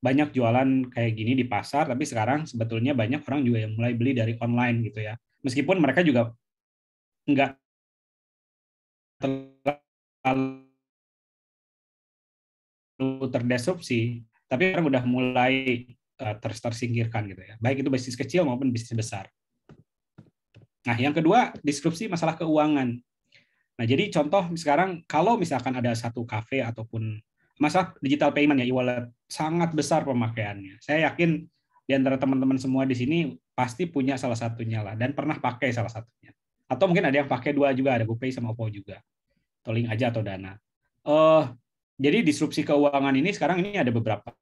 banyak jualan kayak gini di pasar, tapi sekarang sebetulnya banyak orang juga yang mulai beli dari online gitu ya. Meskipun mereka juga nggak terlalu terdisrupsi, tapi orang udah mulai tersingkirkan gitu ya. Baik itu bisnis kecil maupun bisnis besar. Nah, yang kedua, disrupsi masalah keuangan. Nah, jadi contoh sekarang kalau misalkan ada satu kafe ataupun masalah digital payment ya, e-wallet sangat besar pemakaiannya. Saya yakin di antara teman-teman semua di sini pasti punya salah satunya lah dan pernah pakai salah satunya. Atau mungkin ada yang pakai 2 juga, ada GoPay sama OVO juga. Atau Link Aja atau Dana. Jadi disrupsi keuangan ini sekarang ini ada beberapa.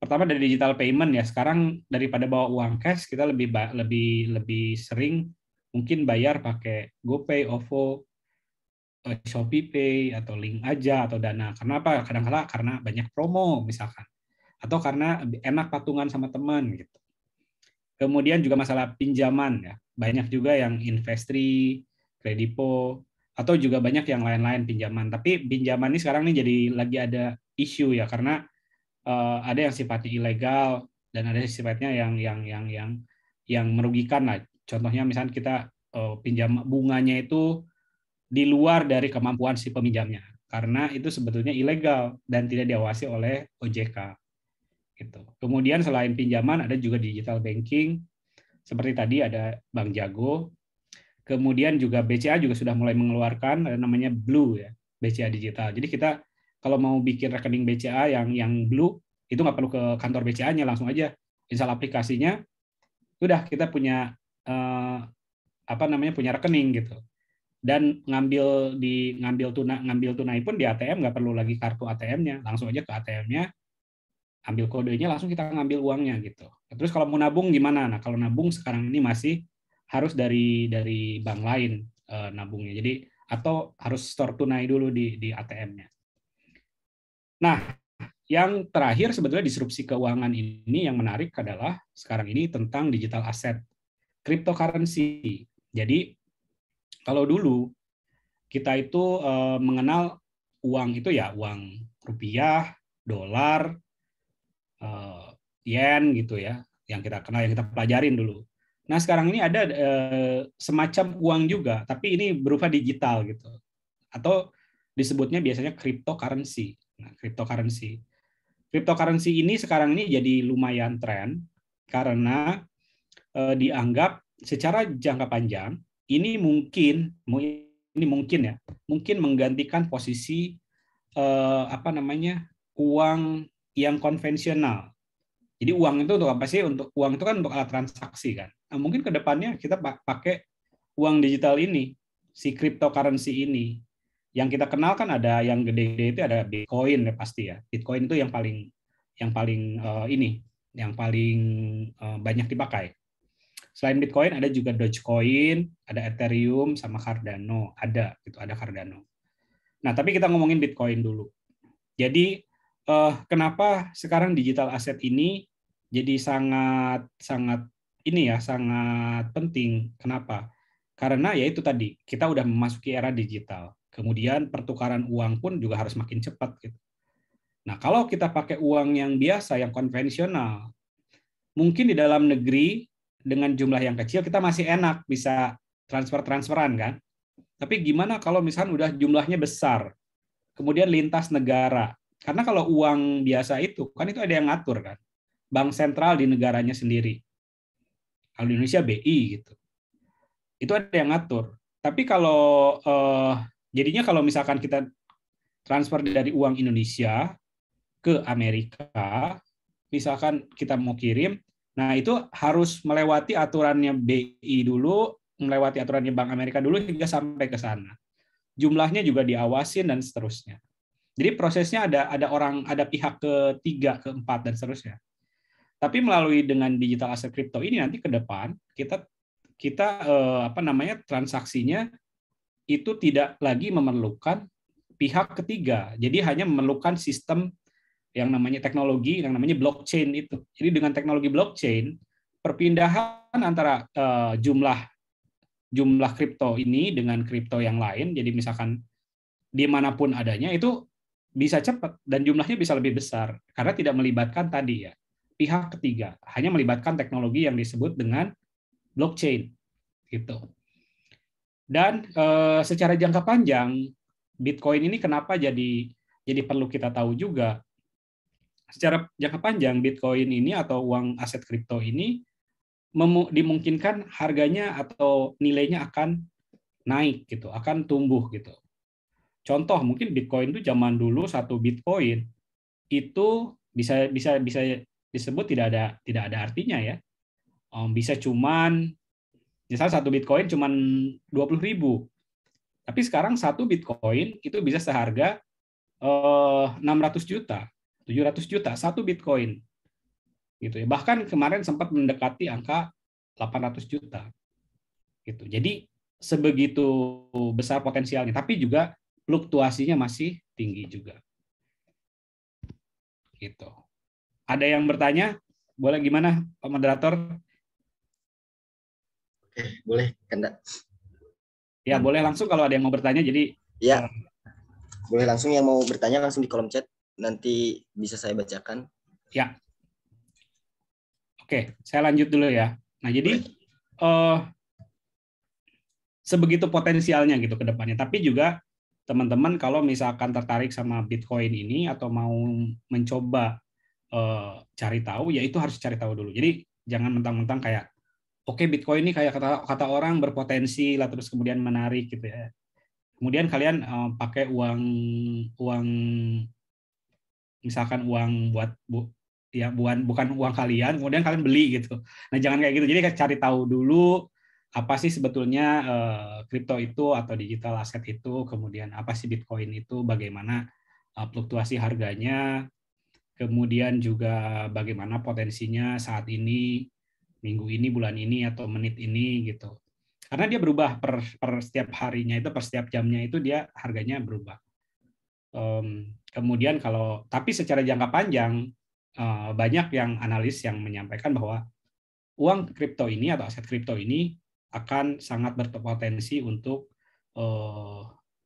Pertama dari digital payment ya. Sekarang daripada bawa uang cash, kita lebih sering mungkin bayar pakai GoPay, OVO, Shopee Pay atau Link Aja atau Dana. Karena apa? Kadang-kala karena banyak promo misalkan. Atau karena enak patungan sama teman gitu. Kemudian juga masalah pinjaman ya. Banyak juga yang Investri, Kredipo, atau juga banyak yang lain-lain pinjaman. Tapi pinjaman ini sekarang ini jadi lagi ada isu ya karena ada yang sifatnya ilegal dan ada sifatnya yang merugikan lah. Contohnya misalnya kita pinjam bunganya itu di luar dari kemampuan si peminjamnya. karena itu sebetulnya ilegal dan tidak diawasi oleh OJK. Gitu. Kemudian selain pinjaman ada juga digital banking, seperti tadi ada Bank Jago. Kemudian juga BCA juga sudah mulai mengeluarkan ada namanya Blue ya, BCA digital. Jadi kita kalau mau bikin rekening BCA yang Blue itu nggak perlu ke kantor BCA-nya, langsung aja install aplikasinya, udah kita punya punya rekening gitu. Dan ngambil tunai pun di ATM nggak perlu lagi kartu ATM-nya, langsung aja ke ATM-nya, ambil kodenya, langsung kita ngambil uangnya gitu. Terus kalau mau nabung gimana? Nah kalau nabung sekarang ini masih harus dari bank lain nabungnya. Jadi atau harus store tunai dulu di ATM-nya. Nah, yang terakhir sebetulnya disrupsi keuangan ini yang menarik adalah sekarang ini tentang digital asset, cryptocurrency. Jadi kalau dulu kita itu mengenal uang itu ya uang rupiah, dolar, yen gitu ya, yang kita kenal, yang kita pelajarin dulu. Nah sekarang ini ada semacam uang juga, tapi ini berupa digital gitu, atau disebutnya biasanya cryptocurrency. Nah, cryptocurrency ini sekarang ini jadi lumayan tren karena dianggap secara jangka panjang ini mungkin menggantikan posisi uang yang konvensional. Jadi uang itu untuk apa sih? Untuk uang itu kan untuk alat transaksi kan. Nah, mungkin ke depannya kita pakai uang digital ini, si cryptocurrency ini. Yang kita kenal kan ada yang gede-gede itu ada Bitcoin ya pasti ya. Bitcoin itu yang paling banyak dipakai. Selain Bitcoin ada juga Dogecoin, ada Ethereum sama Cardano, ada Cardano. Nah, tapi kita ngomongin Bitcoin dulu. Jadi kenapa sekarang digital asset ini jadi sangat penting? Kenapa? Karena ya itu tadi, kita udah memasuki era digital. Kemudian pertukaran uang pun juga harus makin cepat gitu. Nah, kalau kita pakai uang yang biasa, yang konvensional, mungkin di dalam negeri dengan jumlah yang kecil kita masih enak bisa transferan kan. Tapi gimana kalau misalnya udah jumlahnya besar, kemudian lintas negara? Karena kalau uang biasa itu kan itu ada yang ngatur kan, bank sentral di negaranya sendiri. Kalau di Indonesia BI gitu, itu ada yang ngatur. Tapi kalau jadinya kalau misalkan kita transfer dari uang Indonesia ke Amerika, misalkan kita mau kirim, nah itu harus melewati aturannya BI dulu, melewati aturannya Bank Amerika dulu hingga sampai ke sana. Jumlahnya juga diawasin dan seterusnya. Jadi prosesnya ada pihak ketiga, keempat dan seterusnya. Tapi melalui dengan digital aset kripto ini nanti ke depan kita transaksinya itu tidak lagi memerlukan pihak ketiga. Jadi hanya memerlukan sistem yang namanya teknologi, yang namanya blockchain itu. Jadi dengan teknologi blockchain, perpindahan antara jumlah kripto ini dengan kripto yang lain, jadi misalkan dimanapun adanya itu bisa cepat dan jumlahnya bisa lebih besar karena tidak melibatkan tadi ya pihak ketiga, hanya melibatkan teknologi yang disebut dengan blockchain gitu. Dan secara jangka panjang Bitcoin ini kenapa jadi perlu kita tahu juga. Secara jangka panjang Bitcoin ini atau uang aset kripto ini dimungkinkan harganya atau nilainya akan naik gitu, akan tumbuh gitu. Contoh mungkin Bitcoin itu zaman dulu satu Bitcoin itu bisa disebut tidak ada artinya ya. Bisa cuman misal satu Bitcoin cuman 20.000. Tapi sekarang satu Bitcoin itu bisa seharga 600 juta, 700 juta satu Bitcoin. Gitu ya. Bahkan kemarin sempat mendekati angka 800 juta. Gitu. Jadi sebegitu besar potensialnya, tapi juga fluktuasinya masih tinggi juga. Gitu. Ada yang bertanya? Boleh gimana, Pak Moderator? Oke, boleh, Kanda. Ya, boleh langsung kalau ada yang mau bertanya. Jadi ya, boleh langsung yang mau bertanya langsung di kolom chat. Nanti bisa saya bacakan. Ya. Oke, saya lanjut dulu ya. Nah, jadi sebegitu potensialnya gitu ke depannya. Tapi juga teman-teman kalau misalkan tertarik sama Bitcoin ini atau mau mencoba cari tahu, ya itu harus cari tahu dulu. Jadi jangan mentang-mentang kayak oke, Bitcoin ini kayak kata orang berpotensi lah, terus kemudian menarik gitu ya. Kemudian kalian pakai uang misalkan uang bukan uang kalian, kemudian kalian beli gitu. Nah, jangan kayak gitu. Jadi cari tahu dulu apa sih sebetulnya kripto itu atau digital asset itu, kemudian apa sih Bitcoin itu, bagaimana fluktuasi harganya, kemudian juga bagaimana potensinya saat ini, minggu ini, bulan ini, atau menit ini gitu. Karena dia berubah per setiap harinya itu, per setiap jamnya itu dia harganya berubah. Kemudian tapi secara jangka panjang, banyak yang analis yang menyampaikan bahwa uang kripto ini atau aset kripto ini akan sangat berpotensi untuk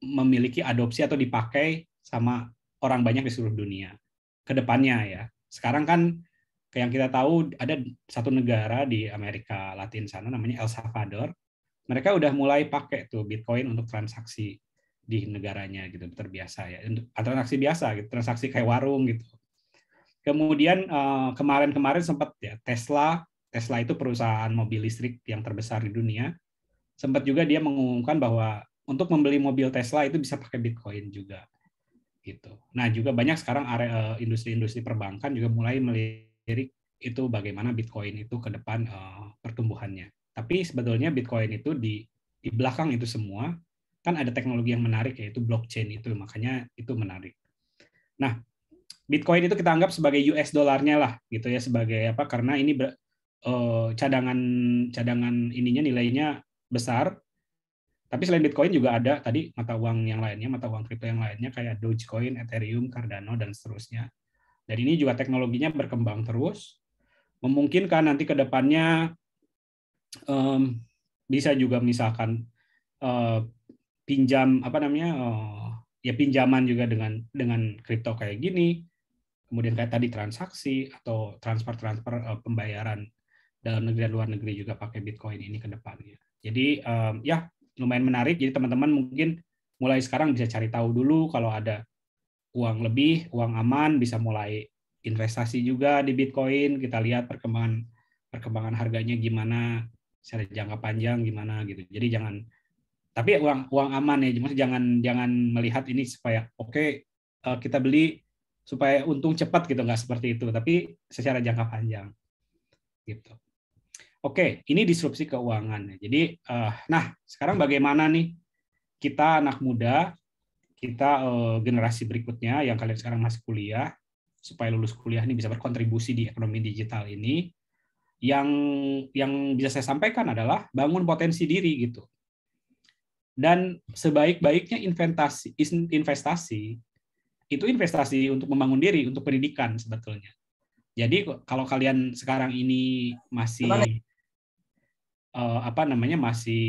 memiliki adopsi atau dipakai sama orang banyak di seluruh dunia ke depannya ya. Sekarang kan yang kita tahu ada satu negara di Amerika Latin sana namanya El Salvador. Mereka udah mulai pakai tuh Bitcoin untuk transaksi di negaranya gitu, terbiasa ya. Transaksi biasa gitu, transaksi kayak warung gitu. Kemudian kemarin sempat ya Tesla itu perusahaan mobil listrik yang terbesar di dunia. Sempat juga dia mengumumkan bahwa untuk membeli mobil Tesla itu bisa pakai Bitcoin juga. Gitu. Nah, juga banyak sekarang industri-industri perbankan juga mulai melirik itu bagaimana Bitcoin itu ke depan pertumbuhannya. Tapi sebetulnya Bitcoin itu di belakang itu semua kan ada teknologi yang menarik yaitu blockchain itu, makanya itu menarik. Nah, Bitcoin itu kita anggap sebagai US dollarnya lah gitu ya, sebagai apa, karena ini cadangan ininya nilainya besar. Tapi selain Bitcoin juga ada tadi mata uang yang lainnya, mata uang kripto yang lainnya kayak Dogecoin, Ethereum, Cardano dan seterusnya. Dan ini juga teknologinya berkembang terus, memungkinkan nanti ke depannya bisa juga misalkan pinjaman juga dengan kripto kayak gini, kemudian kayak tadi transaksi atau transfer pembayaran dalam negeri dan luar negeri juga pakai Bitcoin ini ke depannya. Jadi ya lumayan menarik. Jadi teman-teman mungkin mulai sekarang bisa cari tahu dulu kalau ada uang lebih, uang aman, bisa mulai investasi juga di Bitcoin. Kita lihat perkembangan harganya gimana secara jangka panjang gimana gitu. Jadi tapi uang aman ya, maksudnya jangan melihat ini supaya kita beli supaya untung cepat gitu, nggak seperti itu, tapi secara jangka panjang gitu. Oke, ini disrupsi keuangan. Jadi nah sekarang bagaimana nih kita anak muda, kita generasi berikutnya yang kalian sekarang masih kuliah, supaya lulus kuliah ini bisa berkontribusi di ekonomi digital ini. Yang bisa saya sampaikan adalah bangun potensi diri gitu. Dan sebaik-baiknya investasi itu investasi untuk membangun diri, untuk pendidikan sebetulnya. Jadi kalau kalian sekarang ini masih masih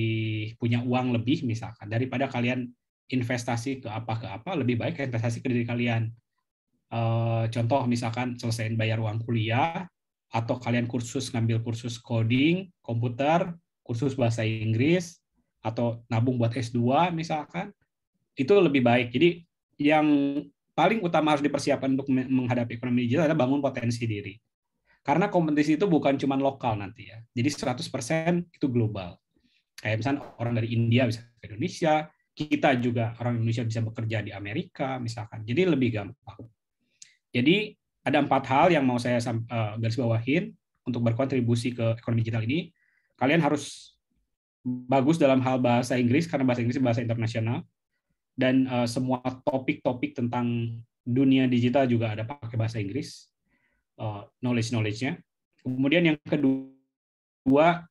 punya uang lebih misalkan, daripada kalian investasi ke apa, lebih baik investasi ke diri kalian. Contoh misalkan selesaiin bayar uang kuliah, atau kalian ngambil kursus coding, komputer, kursus bahasa Inggris, atau nabung buat S2 misalkan, itu lebih baik. Jadi yang paling utama harus dipersiapkan untuk menghadapi ekonomi digital adalah bangun potensi diri. Karena kompetisi itu bukan cuma lokal nanti ya. Jadi 100% itu global. Kayak misalnya orang dari India bisa ke Indonesia, kita juga orang Indonesia bisa bekerja di Amerika misalkan. Jadi lebih gampang. Jadi ada 4 hal yang mau saya garis bawahin untuk berkontribusi ke ekonomi digital ini. Kalian harus bagus dalam hal bahasa Inggris, karena bahasa Inggris bahasa internasional, dan semua topik-topik tentang dunia digital juga ada pakai bahasa Inggris, knowledge-nya. Kemudian yang kedua,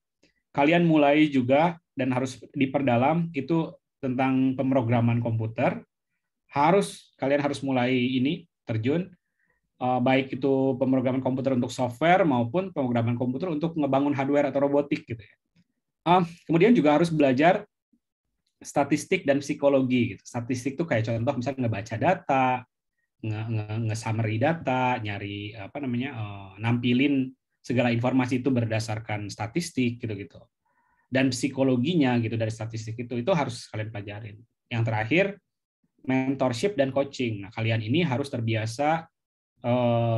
kalian mulai juga dan harus diperdalam itu tentang pemrograman komputer. Kalian harus mulai terjun, baik itu pemrograman komputer untuk software maupun pemrograman komputer untuk ngebangun hardware atau robotik gitu ya. Kemudian juga harus belajar statistik dan psikologi gitu. Statistik itu kayak contoh misalnya ngebaca data, nge-summary data, nyari nampilin segala informasi itu berdasarkan statistik gitu-gitu. Dan psikologinya gitu dari statistik itu harus kalian pelajarin. Yang terakhir, mentorship dan coaching. Nah, kalian ini harus terbiasa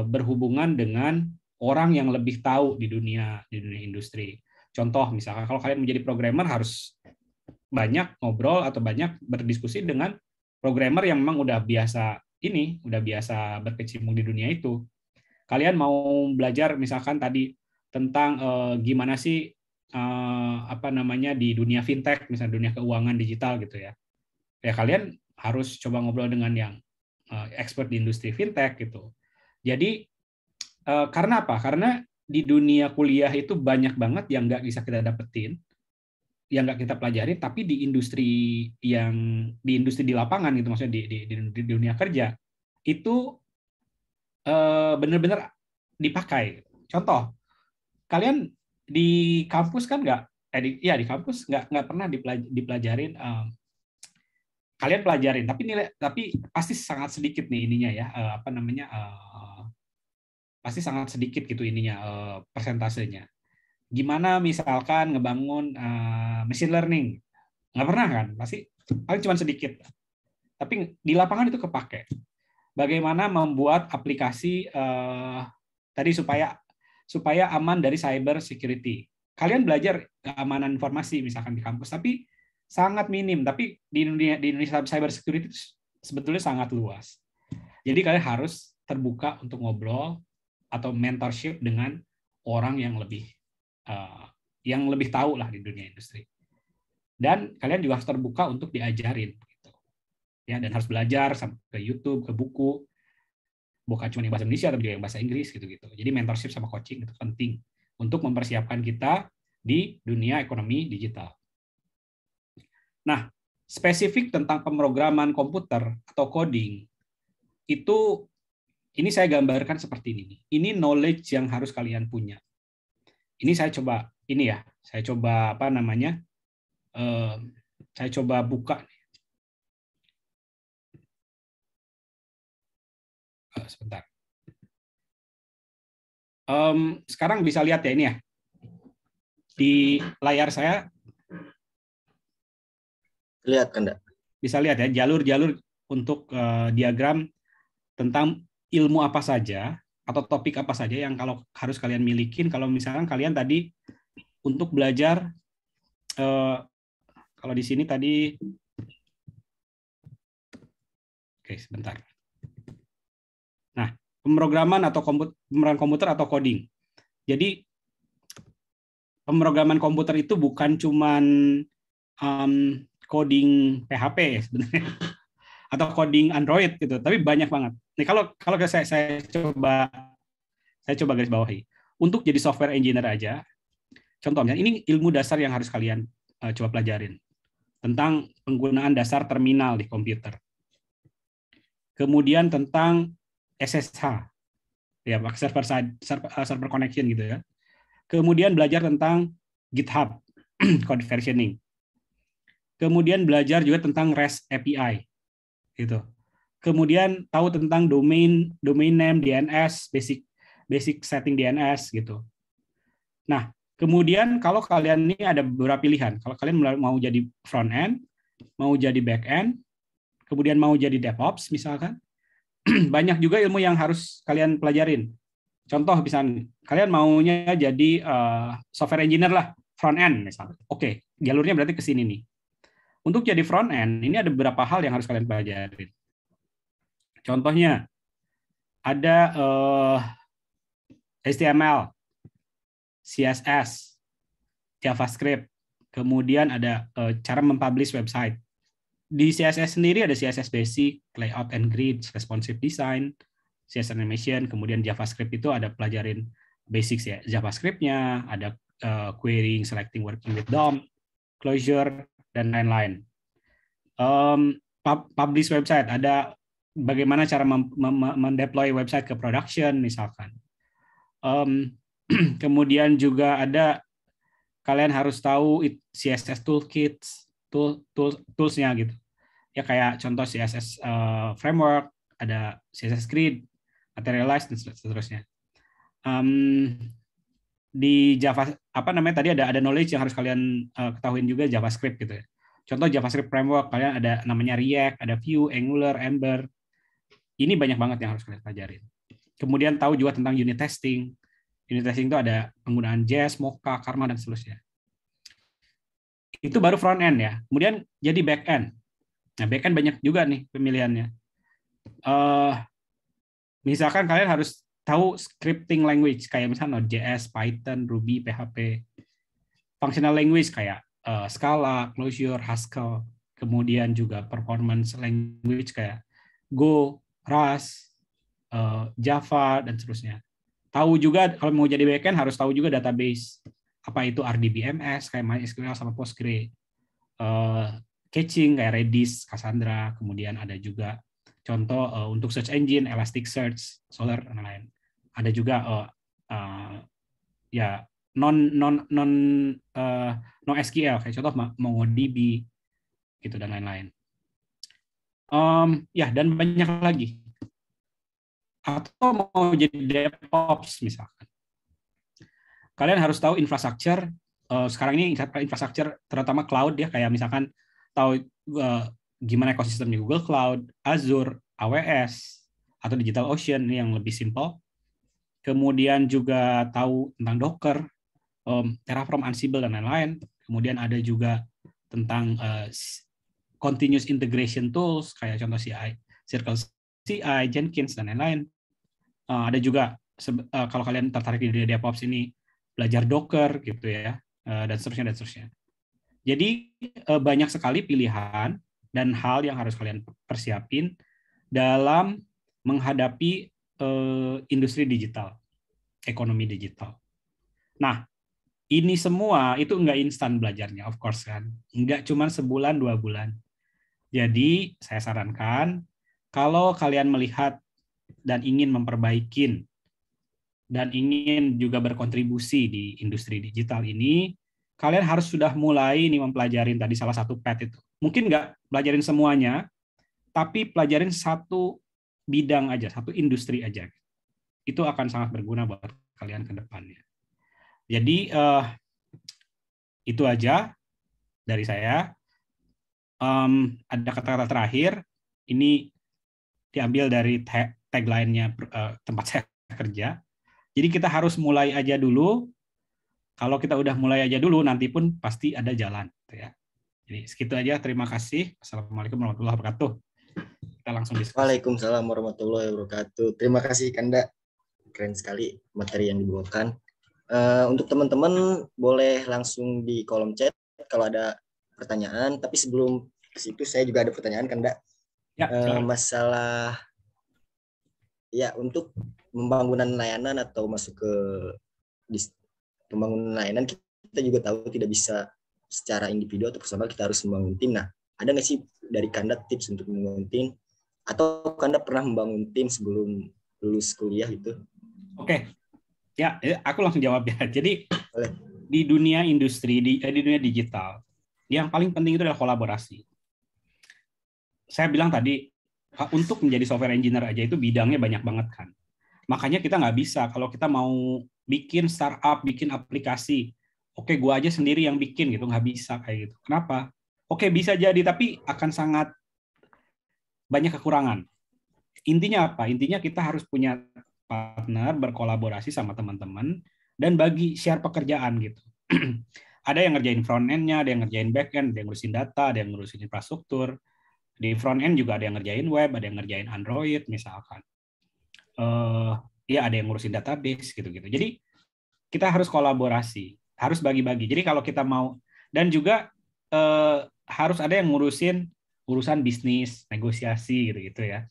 berhubungan dengan orang yang lebih tahu di dunia industri. Contoh, misalkan kalau kalian menjadi programmer harus banyak ngobrol atau banyak berdiskusi dengan programmer yang memang udah biasa berkecimpung di dunia itu. Kalian mau belajar misalkan tadi tentang gimana sih di dunia fintech, misalnya dunia keuangan digital gitu ya. Ya kalian harus coba ngobrol dengan yang expert di industri fintech gitu. Jadi karena apa? Karena di dunia kuliah itu banyak banget yang nggak bisa kita dapetin, yang nggak kita pelajari, tapi di industri di lapangan gitu, maksudnya di dunia kerja itu benar-benar dipakai. Contoh, kalian di kampus kan di kampus nggak pernah dipelajarin. Kalian pelajarin, tapi pasti sangat sedikit nih ininya ya, pasti sangat sedikit gitu ininya persentasenya. Gimana misalkan ngebangun machine learning, nggak pernah kan, pasti paling cuma sedikit. Tapi di lapangan itu kepake. Bagaimana membuat aplikasi tadi supaya aman dari cyber security. Kalian belajar keamanan informasi misalkan di kampus, tapi sangat minim. Tapi di Indonesia cyber security sebetulnya sangat luas. Jadi kalian harus terbuka untuk ngobrol atau mentorship dengan orang yang lebih tahu lah di dunia industri. Dan kalian juga harus terbuka untuk diajarin, gitu. Ya, dan harus belajar ke YouTube, ke buku, bukan cuma yang bahasa Indonesia, tapi juga yang bahasa Inggris, gitu-gitu. Jadi mentorship sama coaching itu penting untuk mempersiapkan kita di dunia ekonomi digital. Nah, spesifik tentang pemrograman komputer atau coding itu. Ini saya gambarkan seperti ini. Ini knowledge yang harus kalian punya. Ini saya coba buka. Sebentar. Sekarang bisa lihat ya ini ya. Di layar saya. Lihat kan, Dak? Bisa lihat ya, jalur-jalur untuk diagram tentang ilmu apa saja atau topik apa saja yang kalau harus kalian milikin kalau misalkan kalian tadi untuk belajar kalau di sini tadi sebentar. Nah, pemrograman komputer atau coding. Jadi pemrograman komputer itu bukan cuman coding PHP ya sebenarnya. Atau coding Android gitu, tapi banyak banget. Nih kalau saya coba garis bawahi. Untuk jadi software engineer aja, contohnya ini ilmu dasar yang harus kalian coba pelajarin tentang penggunaan dasar terminal di komputer. Kemudian tentang SSH, ya server connection gitu ya. Kemudian belajar tentang GitHub, code versioning. Kemudian belajar juga tentang REST API. Gitu. Kemudian tahu tentang domain name DNS, basic setting DNS gitu. Nah, kemudian kalau kalian ini ada beberapa pilihan. Kalau kalian mau jadi front end, mau jadi back end, kemudian mau jadi DevOps misalkan, banyak juga ilmu yang harus kalian pelajarin. Contoh misalnya kalian maunya jadi software engineer lah, front end misalnya. Oke, jalurnya berarti ke sini nih. Untuk jadi front end, ini ada beberapa hal yang harus kalian pelajari. Contohnya, ada HTML, CSS, JavaScript, kemudian ada cara mempublish website. Di CSS sendiri ada CSS Basic, Layout and Grid, Responsive Design, CSS Animation, kemudian JavaScript itu ada pelajarin basic JavaScript-nya, ada querying, selecting, working with DOM, closure, dan lain-lain. Publish website, ada bagaimana cara mendeploy website ke production misalkan. Kemudian juga ada kalian harus tahu CSS toolkits, tools-nya gitu. Ya kayak contoh CSS framework, ada CSS grid, materialize dan seterusnya. Di Java tadi ada knowledge yang harus kalian ketahuin juga JavaScript gitu ya. Contoh JavaScript framework, kalian ada namanya React, ada Vue, Angular, Ember. Ini banyak banget yang harus kalian pelajarin. Kemudian tahu juga tentang unit testing. Unit testing itu ada penggunaan Jest, Mocha, Karma, dan seterusnya. Itu baru front end ya. Kemudian jadi back end. Nah, back end banyak juga nih pemilihannya. Misalkan kalian harus tahu scripting language kayak misalnya Node.js, Python, Ruby, PHP. Functional language kayak Scala, Clojure, Haskell. Kemudian juga performance language kayak Go, Rust, Java, dan seterusnya. Tahu juga kalau mau jadi backend harus tahu juga database. Apa itu RDBMS kayak MySQL sama Postgre. Caching kayak Redis, Cassandra. Kemudian ada juga contoh untuk search engine, Elasticsearch, Solr, dan lain-lain. Ada juga ya non SQL kayak contoh MongoDB gitu dan lain-lain. Ya, dan banyak lagi. Atau mau jadi DevOps misalkan. Kalian harus tahu infrastruktur. Sekarang ini infrastruktur terutama cloud ya, kayak misalkan tahu gimana ekosistemnya Google Cloud, Azure, AWS, atau DigitalOcean yang lebih simple. Kemudian juga tahu tentang Docker, Terraform, Ansible, dan lain-lain. Kemudian ada juga tentang continuous integration tools kayak contoh CI, Circle CI, Jenkins, dan lain-lain. Ada juga kalau kalian tertarik di DevOps ini belajar Docker gitu ya, dan seterusnya dan seterusnya. Jadi banyak sekali pilihan dan hal yang harus kalian persiapin dalam menghadapi industri digital, ekonomi digital. Nah, ini semua itu nggak instan belajarnya, of course kan. Nggak cuma sebulan, 2 bulan. Jadi, saya sarankan, kalau kalian melihat dan ingin memperbaiki dan ingin juga berkontribusi di industri digital ini, kalian harus sudah mulai nih mempelajarin tadi salah satu PET itu. Mungkin nggak pelajarin semuanya, tapi pelajarin satu bidang aja, satu industri aja. Itu akan sangat berguna buat kalian ke depannya. Jadi itu aja dari saya. Ada kata-kata terakhir. Ini diambil dari tagline-nya tempat saya kerja. Jadi kita harus mulai aja dulu. Kalau kita udah mulai aja dulu, nanti pun pasti ada jalan. Ya. Jadi segitu aja. Terima kasih. Assalamualaikum warahmatullahi wabarakatuh. Kita langsung diskusi. Waalaikumsalam warahmatullahi wabarakatuh. Terima kasih Kanda. Keren sekali materi yang dibawakan. Untuk teman-teman boleh langsung di kolom chat kalau ada pertanyaan. Tapi sebelum ke situ saya juga ada pertanyaan Kanda. Ya, masalah ya untuk pembangunan layanan atau masuk ke pembangunan layanan, kita juga tahu tidak bisa secara individu atau personal, kita harus membangun tim. Nah, ada nggak sih dari Kanda tips untuk membangun tim? Atau Kanda pernah membangun tim sebelum lulus kuliah gitu? Oke. Ya, aku langsung jawab ya. Jadi di dunia industri, di dunia digital, yang paling penting itu adalah kolaborasi. Saya bilang tadi, untuk menjadi software engineer aja itu bidangnya banyak banget kan. Makanya kita nggak bisa, kalau kita mau bikin startup, bikin aplikasi, oke gua aja sendiri yang bikin gitu, nggak bisa kayak gitu. Kenapa? Oke bisa jadi, tapi akan sangat banyak kekurangan. Intinya apa? Intinya kita harus punya partner, berkolaborasi sama teman-teman, dan bagi share pekerjaan gitu. Ada yang ngerjain front end-nya, ada yang ngerjain back end, ada yang ngurusin data, ada yang ngurusin infrastruktur. Di front end juga ada yang ngerjain web, ada yang ngerjain Android misalkan. Ya ada yang ngurusin database gitu-gitu. Jadi kita harus kolaborasi, harus bagi-bagi. Jadi kalau kita mau, dan juga harus ada yang ngurusin urusan bisnis, negosiasi gitu-gitu ya.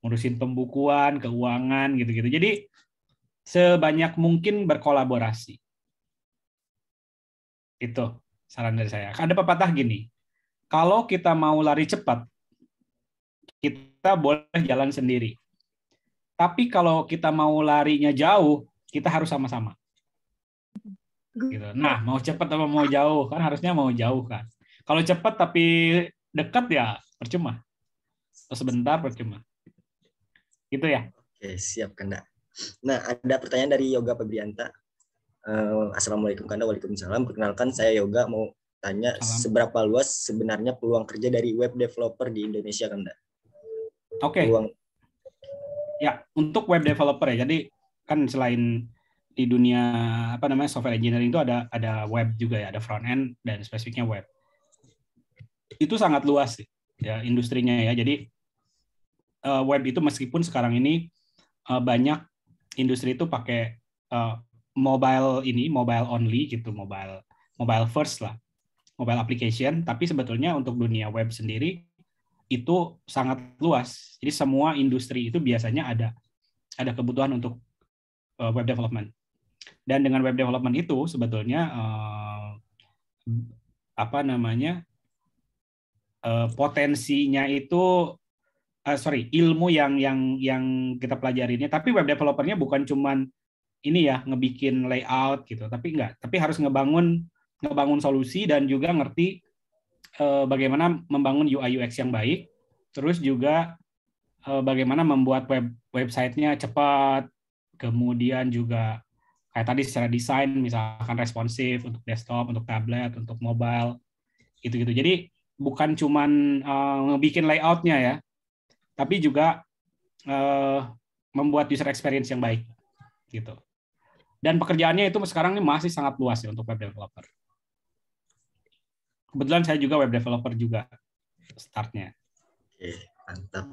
Ngurusin pembukuan, keuangan gitu-gitu. Jadi sebanyak mungkin berkolaborasi. Itu saran dari saya. Ada pepatah gini, kalau kita mau lari cepat, kita boleh jalan sendiri. Tapi kalau kita mau larinya jauh, kita harus sama-sama. Gitu. Nah, mau cepat atau mau jauh? Kan harusnya mau jauh kan. Kalau cepat tapi dekat ya percuma. Atau sebentar percuma. Gitu ya. Oke, siap Kanda. Nah, ada pertanyaan dari Yoga Febrianta. Assalamualaikum Kanda, waalaikumsalam. Perkenalkan saya Yoga, mau tanya Salam. seberapa luas sebenarnya peluang kerja dari web developer di Indonesia, Kanda? Oke. Peluang. Ya, untuk web developer ya. Jadi kan selain di dunia software engineering itu ada web juga ya, ada front end dan spesifiknya web. Itu sangat luas sih ya industrinya ya. Jadi web itu meskipun sekarang ini banyak industri itu pakai mobile only gitu, mobile first lah, mobile application, tapi sebetulnya untuk dunia web sendiri itu sangat luas. Jadi semua industri itu biasanya ada kebutuhan untuk web development. Dan dengan web development itu sebetulnya potensinya itu ilmu yang kita pelajarinya. Tapi web developernya bukan cuman ini ya ngebikin layout gitu, tapi harus ngebangun solusi dan juga ngerti bagaimana membangun UI UX yang baik, terus juga bagaimana membuat website-nya cepat, kemudian juga kayak tadi secara desain misalkan responsif untuk desktop, untuk tablet, untuk mobile, gitu-gitu. Jadi bukan cuman ngebikin layout-nya ya, tapi juga membuat user experience yang baik, gitu. Dan pekerjaannya itu sekarang ini masih sangat luas ya untuk web developer. Kebetulan saya juga web developer juga startnya. Oke, mantap.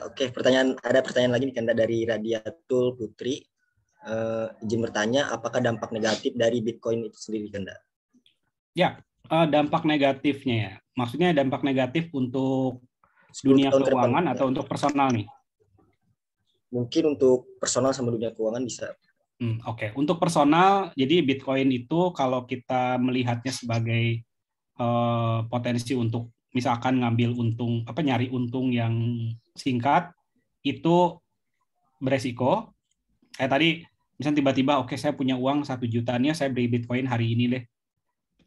Oke, ada pertanyaan lagi nih Kanda dari Radiatul Putri. Izin bertanya, apakah dampak negatif dari Bitcoin itu sendiri, Kanda? Ya, dampak negatifnya ya. Maksudnya dampak negatif untuk dunia keuangan atau untuk personal nih? Mungkin untuk personal sama dunia keuangan bisa. Oke. Untuk personal, jadi Bitcoin itu kalau kita melihatnya sebagai potensi untuk misalkan ngambil untung, nyari untung yang singkat, itu beresiko. Kayak tadi, misalnya tiba-tiba, oke saya punya uang 1 juta nih, saya beli Bitcoin hari ini deh.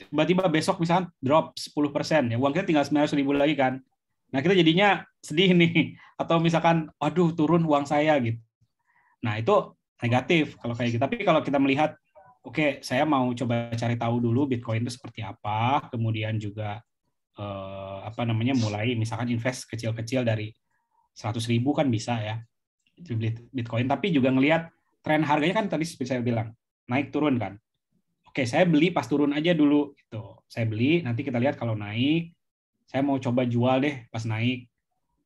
Tiba-tiba besok misalnya drop 10%, ya uang kita tinggal 900.000 lagi kan. Nah kita jadinya sedih nih, atau misalkan, aduh turun uang saya gitu. Nah itu negatif kalau kayak gitu. Tapi kalau kita melihat, oke saya mau coba cari tahu dulu Bitcoin itu seperti apa, kemudian juga mulai misalkan invest kecil-kecil dari 100.000 kan bisa ya beli Bitcoin. Tapi juga ngelihat tren harganya kan tadi seperti saya bilang naik turun kan. Oke saya beli pas turun aja dulu gitu. Saya beli nanti kita lihat kalau naik. Saya mau coba jual deh pas naik.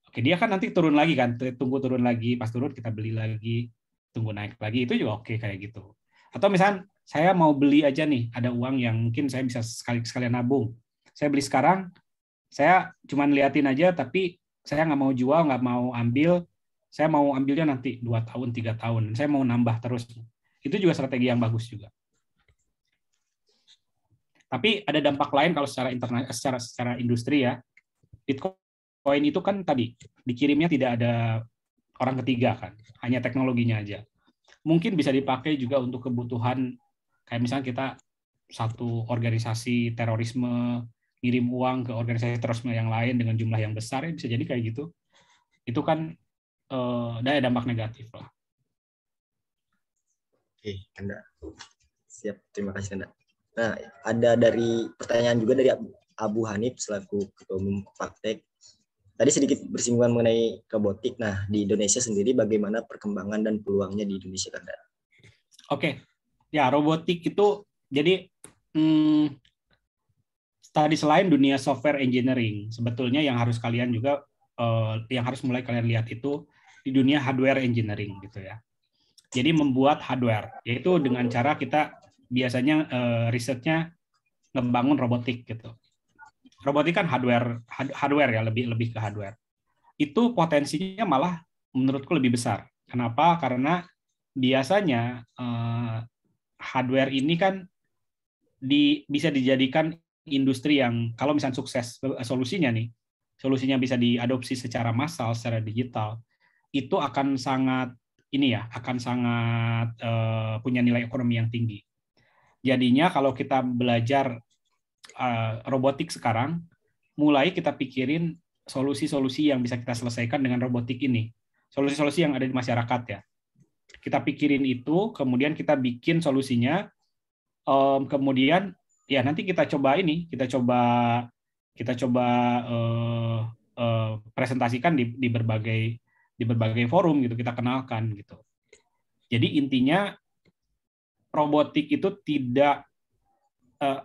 Oke, dia kan nanti turun lagi kan, tunggu turun lagi, pas turun kita beli lagi, tunggu naik lagi, itu juga oke kayak gitu. Atau misalnya saya mau beli aja nih, ada uang yang mungkin saya bisa sekalian nabung. Saya beli sekarang, saya cuma liatin aja, tapi saya nggak mau jual, nggak mau ambil, saya mau ambilnya nanti 2 tahun, 3 tahun, saya mau nambah terus. Itu juga strategi yang bagus juga. Tapi ada dampak lain kalau secara industri ya. Bitcoin itu kan tadi dikirimnya tidak ada orang ketiga kan, hanya teknologinya aja. Mungkin bisa dipakai juga untuk kebutuhan kayak misalnya kita satu organisasi terorisme ngirim uang ke organisasi terorisme yang lain dengan jumlah yang besar, ya bisa jadi kayak gitu. Itu kan ada dampak negatif lah. Oke, Kanda. Siap, terima kasih Kanda. Nah, ada dari pertanyaan juga dari Abu Hanif selaku Ketua Umum Faktek. Tadi sedikit bersinggungan mengenai robotik. Nah, di Indonesia sendiri bagaimana perkembangan dan peluangnya di Indonesia, Kanda? Oke. Ya, robotik itu jadi tadi selain dunia software engineering, sebetulnya yang harus kalian juga yang harus mulai kalian lihat itu di dunia hardware engineering gitu ya. Jadi membuat hardware, yaitu dengan cara kita biasanya risetnya ngebangun robotik gitu. Robotik kan hardware ya, lebih ke hardware. Itu potensinya malah menurutku lebih besar. Kenapa? Karena biasanya hardware ini kan bisa dijadikan industri yang kalau misalnya sukses solusinya bisa diadopsi secara massal, secara digital, itu akan sangat punya nilai ekonomi yang tinggi. Jadinya kalau kita belajar robotik sekarang, mulai kita pikirin solusi-solusi yang bisa kita selesaikan dengan robotik ini. Solusi-solusi yang ada di masyarakat ya. Kita pikirin itu, kemudian kita bikin solusinya, kemudian ya nanti kita coba presentasikan di berbagai forum gitu, kita kenalkan gitu. Jadi intinya robotik itu tidak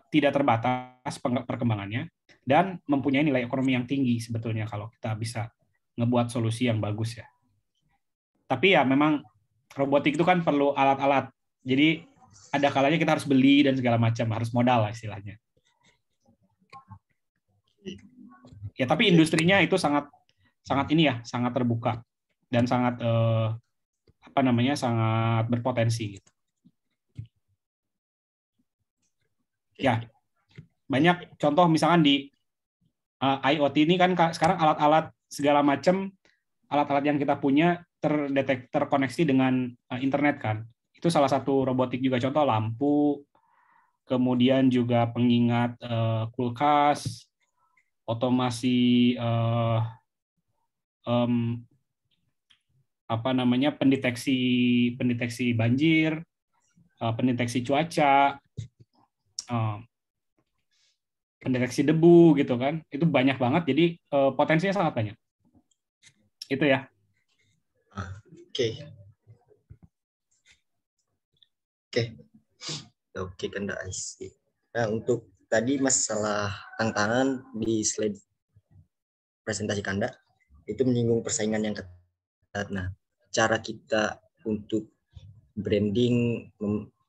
terbatas perkembangannya dan mempunyai nilai ekonomi yang tinggi sebetulnya kalau kita bisa ngebuat solusi yang bagus ya. Tapi ya memang robotik itu kan perlu alat-alat. Jadi ada kalanya kita harus beli dan segala macam, harus modal lah istilahnya. Ya tapi industrinya itu sangat sangat terbuka dan sangat sangat berpotensi gitu. Ya, banyak contoh misalkan di IoT ini kan sekarang alat-alat segala macam, alat-alat yang kita punya terkoneksi dengan internet kan. Itu salah satu robotik juga, contoh lampu, kemudian juga pengingat kulkas, otomasi pendeteksi banjir, pendeteksi cuaca, pendeteksi debu gitu kan, itu banyak banget, jadi potensinya sangat banyak. Itu ya. Oke, Kanda IC. Nah, untuk tadi masalah tantangan di slide presentasi Kanda itu menyinggung persaingan yang ketat. Nah, cara kita untuk branding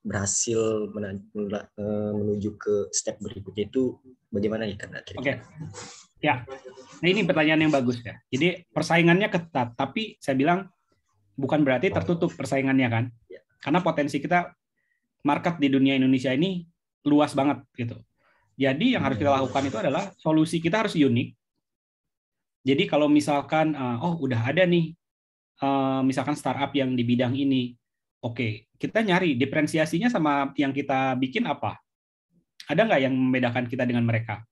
berhasil menuju ke step berikutnya itu bagaimana nih Kanda? Oke. Ya. Nah, ini pertanyaan yang bagus ya. Jadi persaingannya ketat, tapi saya bilang bukan berarti tertutup persaingannya kan. Karena potensi kita market di dunia Indonesia ini luas banget gitu. Jadi yang harus kita lakukan itu adalah solusi kita harus unik. Jadi kalau misalkan udah ada nih misalkan startup yang di bidang ini, oke, kita nyari diferensiasinya sama yang kita bikin apa? Ada nggak yang membedakan kita dengan mereka?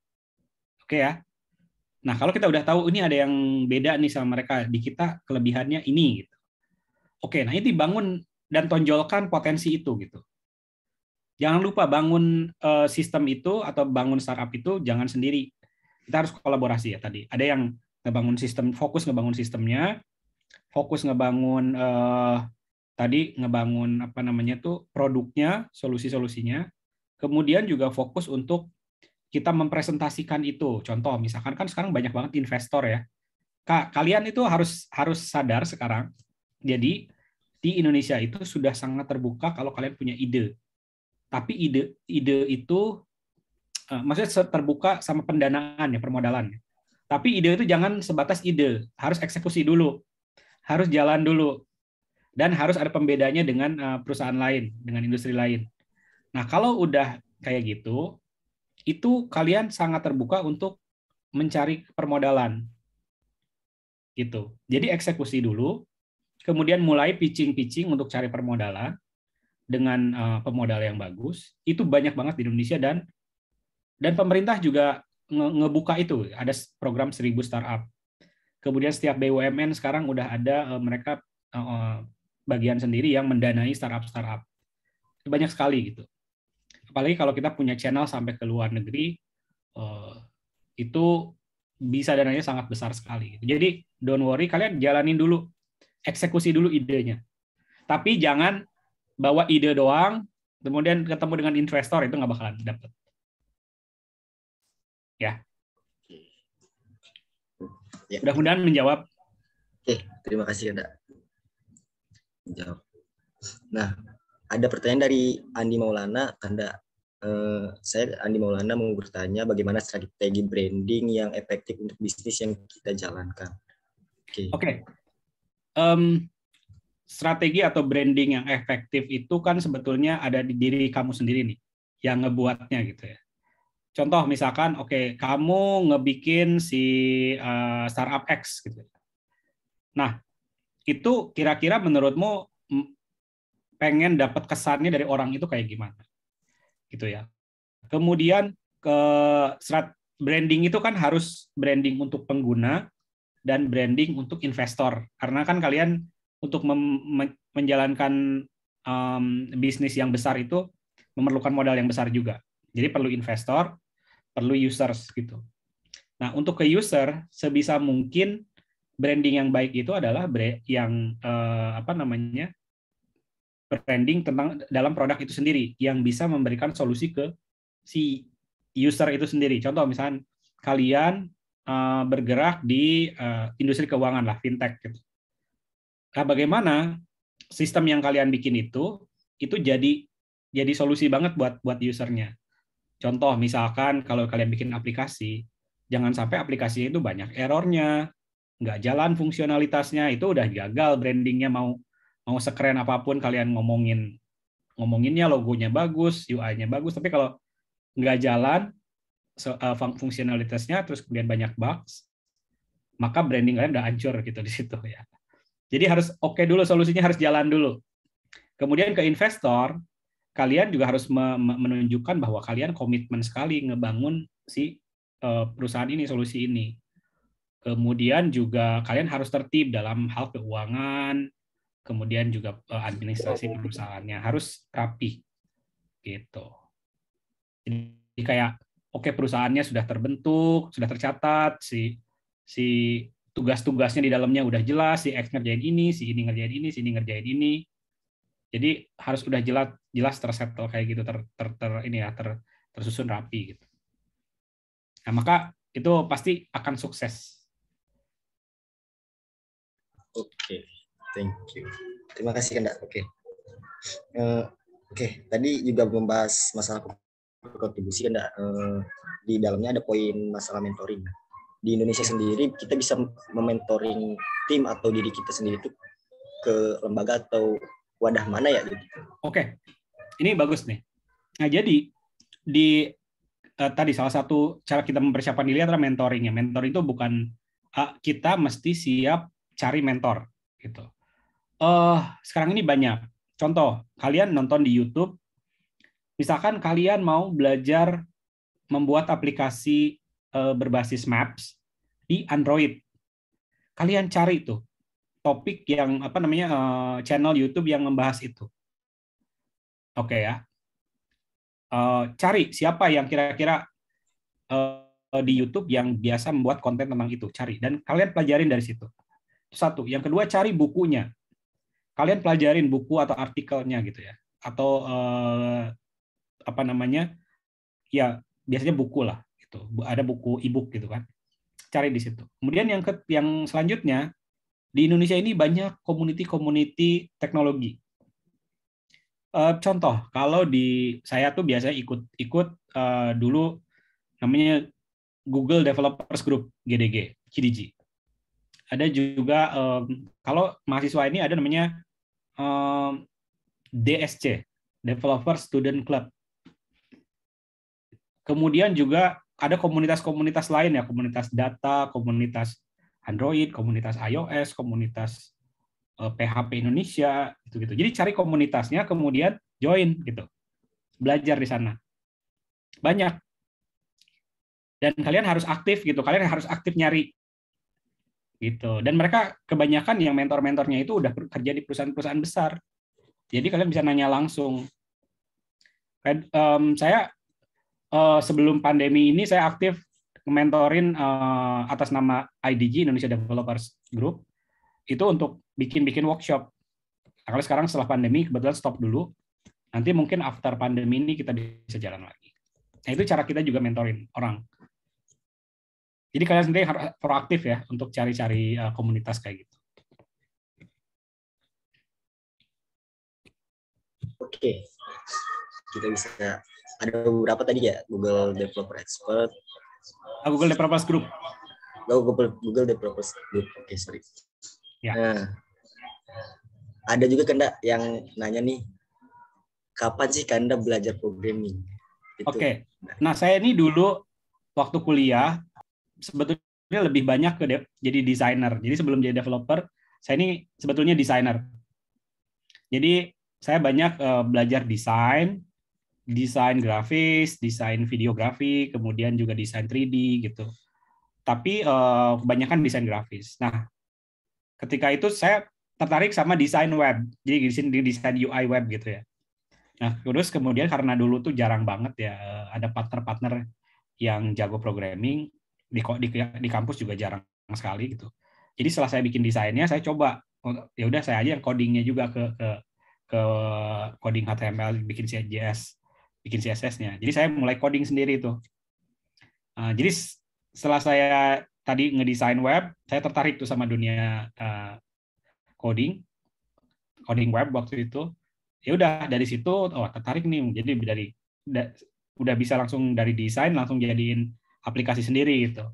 Oke ya. Nah, kalau kita udah tahu ini ada yang beda nih sama mereka, di kita kelebihannya ini gitu. Oke, nah ini dibangun dan tonjolkan potensi itu gitu. Jangan lupa bangun sistem itu atau bangun startup itu jangan sendiri. Kita harus kolaborasi ya tadi. Ada yang ngebangun sistem, fokus ngebangun sistemnya, fokus ngebangun produknya, solusi-solusinya. Kemudian juga fokus untuk kita mempresentasikan itu. Contoh, misalkan kan sekarang banyak banget investor ya. Kalian itu harus sadar sekarang. Jadi di Indonesia itu sudah sangat terbuka kalau kalian punya ide. Tapi ide itu maksudnya terbuka sama pendanaan ya, permodalan. Tapi ide itu jangan sebatas ide, harus eksekusi dulu, harus jalan dulu, dan harus ada pembedanya dengan perusahaan lain, dengan industri lain. Nah kalau udah kayak gitu, itu kalian sangat terbuka untuk mencari permodalan, gitu. Jadi eksekusi dulu, kemudian mulai pitching untuk cari permodalan. Dengan pemodal yang bagus, itu banyak banget di Indonesia dan pemerintah juga ngebuka itu, ada program 1000 startup. Kemudian setiap BUMN sekarang udah ada mereka bagian sendiri yang mendanai startup. Itu banyak sekali gitu. Apalagi kalau kita punya channel sampai ke luar negeri, itu bisa dananya sangat besar sekali. Jadi don't worry, kalian jalanin dulu, eksekusi dulu idenya. Tapi jangan bawa ide doang, kemudian ketemu dengan investor, itu nggak bakalan dapat. Ya. Mudah-mudahan menjawab. Oke, terima kasih Kanda. Menjawab. Nah, ada pertanyaan dari Andi Maulana, Kanda. Saya Andi Maulana mau bertanya bagaimana strategi branding yang efektif untuk bisnis yang kita jalankan. Oke. Strategi atau branding yang efektif itu kan sebetulnya ada di diri kamu sendiri nih, yang ngebuatnya gitu ya. Contoh misalkan, kamu ngebikin si startup X gitu. Nah, itu kira-kira menurutmu pengen dapat kesannya dari orang itu kayak gimana? Gitu ya. Kemudian branding itu kan harus branding untuk pengguna dan branding untuk investor. Karena kan kalian untuk menjalankan bisnis yang besar itu memerlukan modal yang besar juga. Jadi perlu investor, perlu users gitu. Nah, untuk ke user sebisa mungkin branding yang baik itu adalah yang branding tentang dalam produk itu sendiri yang bisa memberikan solusi ke si user itu sendiri. Contoh misalnya kalian bergerak di industri keuangan lah, fintech gitu. Nah, bagaimana sistem yang kalian bikin itu jadi solusi banget buat usernya. Contoh misalkan kalau kalian bikin aplikasi, jangan sampai aplikasinya itu banyak errornya, nggak jalan fungsionalitasnya, itu udah gagal brandingnya, mau sekeren apapun kalian ngomonginnya, logonya bagus, UI-nya bagus, tapi kalau nggak jalan fungsionalitasnya, terus kemudian banyak bugs, maka branding kalian udah hancur gitu di situ ya. Jadi harus oke dulu, solusinya harus jalan dulu. Kemudian ke investor, kalian juga harus menunjukkan bahwa kalian komitmen sekali ngebangun si perusahaan ini, solusi ini. Kemudian juga kalian harus tertib dalam hal keuangan, kemudian juga administrasi perusahaannya harus rapi gitu. Jadi kayak oke, perusahaannya sudah terbentuk, sudah tercatat, si tugas-tugasnya di dalamnya udah jelas, si X ngerjain ini, si ini ngerjain ini, si ini ngerjain ini. Jadi harus udah jelas tersettle kayak gitu, tersusun rapi gitu. Nah, maka itu pasti akan sukses. Oke, thank you. Terima kasih Kanda. Oke. Tadi juga membahas masalah kontribusi Kanda. Di dalamnya ada poin masalah mentoring. Di Indonesia sendiri kita bisa mementoring tim atau diri kita sendiri itu ke lembaga atau wadah mana ya? Oke, ini bagus nih. Nah, jadi tadi salah satu cara kita mempersiapkan diri adalah mentoringnya. Mentoring itu bukan kita mesti siap cari mentor gitu. Sekarang ini banyak. Contoh, kalian nonton di YouTube, misalkan kalian mau belajar membuat aplikasi berbasis Maps di Android. Kalian cari tuh topik yang channel YouTube yang membahas itu. Oke ya. Cari siapa yang kira-kira di YouTube yang biasa membuat konten tentang itu, cari dan kalian pelajarin dari situ. Satu, yang kedua cari bukunya. Kalian pelajarin buku atau artikelnya gitu ya. Atau ya biasanya buku lah gitu. Ada buku e-book gitu kan. Cari di situ. Kemudian yang selanjutnya, di Indonesia ini banyak community teknologi. Contoh, kalau saya tuh biasanya ikut dulu namanya Google Developers Group, GDG, GDG. Ada juga kalau mahasiswa ini ada namanya DSC, Developer Student Club. Kemudian juga ada komunitas-komunitas lain ya, komunitas data, komunitas Android, komunitas iOS, komunitas PHP Indonesia, gitu-gitu. Jadi cari komunitasnya, kemudian join gitu, belajar di sana. Banyak. Dan kalian harus aktif gitu, kalian harus aktif nyari gitu. Dan mereka kebanyakan yang mentor-mentornya itu udah kerja di perusahaan-perusahaan besar. Jadi kalian bisa nanya langsung. Saya sebelum pandemi ini saya aktif mentorin atas nama IDG, Indonesia Developers Group, itu untuk bikin workshop. Nah, kalau sekarang setelah pandemi kebetulan stop dulu. Nanti mungkin after pandemi ini kita bisa jalan lagi. Nah, itu cara kita juga mentorin orang. Jadi kalian sendiri harus proaktif ya untuk cari-cari komunitas kayak gitu. Oke. Kita bisa ada beberapa tadi ya, Google Developer Expert, Google Developers Group. Google Developers Group. Oke, sorry. Ya. Nah, ada juga Kanda yang nanya nih, kapan sih Kanda belajar programming? Gitu. Oke. Nah, saya ini dulu waktu kuliah sebetulnya lebih banyak ke jadi desainer. Jadi sebelum jadi developer, saya ini sebetulnya desainer. Jadi saya banyak belajar desain grafis, desain videografi, kemudian juga desain 3D gitu. Tapi kebanyakan desain grafis. Nah, ketika itu saya tertarik sama desain web, jadi desain UI web gitu ya. Nah, terus kemudian karena dulu tuh jarang banget ya ada partner-partner yang jago programming di kampus juga jarang sekali gitu. Jadi setelah saya bikin desainnya, saya coba ya udah saya aja yang codingnya juga ke coding HTML, bikin CSS, bikin CSS-nya. Jadi saya mulai coding sendiri tuh. Jadi setelah saya tadi ngedesain web, saya tertarik tuh sama dunia coding web waktu itu. Ya udah dari situ, oh tertarik nih, jadi udah bisa langsung dari desain langsung jadiin aplikasi sendiri gitu.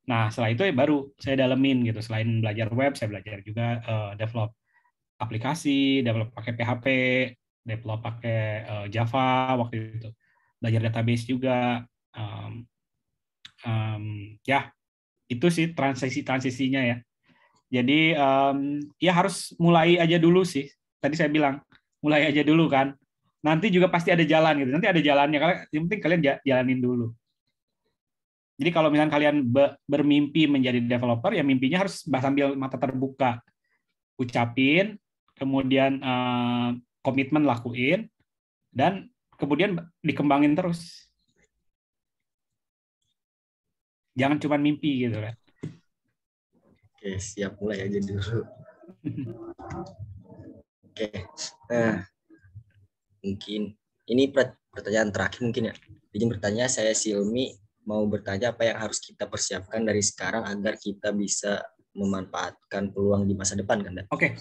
Nah setelah itu baru saya dalemin gitu. Selain belajar web, saya belajar juga develop aplikasi, develop pakai PHP, develop pakai Java waktu itu. Belajar database juga. Ya itu sih transisinya ya. Jadi ya harus mulai aja dulu sih. Tadi saya bilang mulai aja dulu kan. Nanti juga pasti ada jalan gitu. Nanti ada jalannya. Yang penting kalian jalanin dulu. Jadi kalau misalnya kalian bermimpi menjadi developer, ya mimpinya harus sambil mata terbuka. Ucapin, kemudian komitmen lakuin, dan kemudian dikembangin terus. Jangan cuma mimpi gitu kan. Oke, siap, mulai aja dulu. Oke, nah mungkin ini pertanyaan terakhir mungkin ya. Izin bertanya, saya Silmi mau bertanya apa yang harus kita persiapkan dari sekarang agar kita bisa memanfaatkan peluang di masa depan kan? Oke.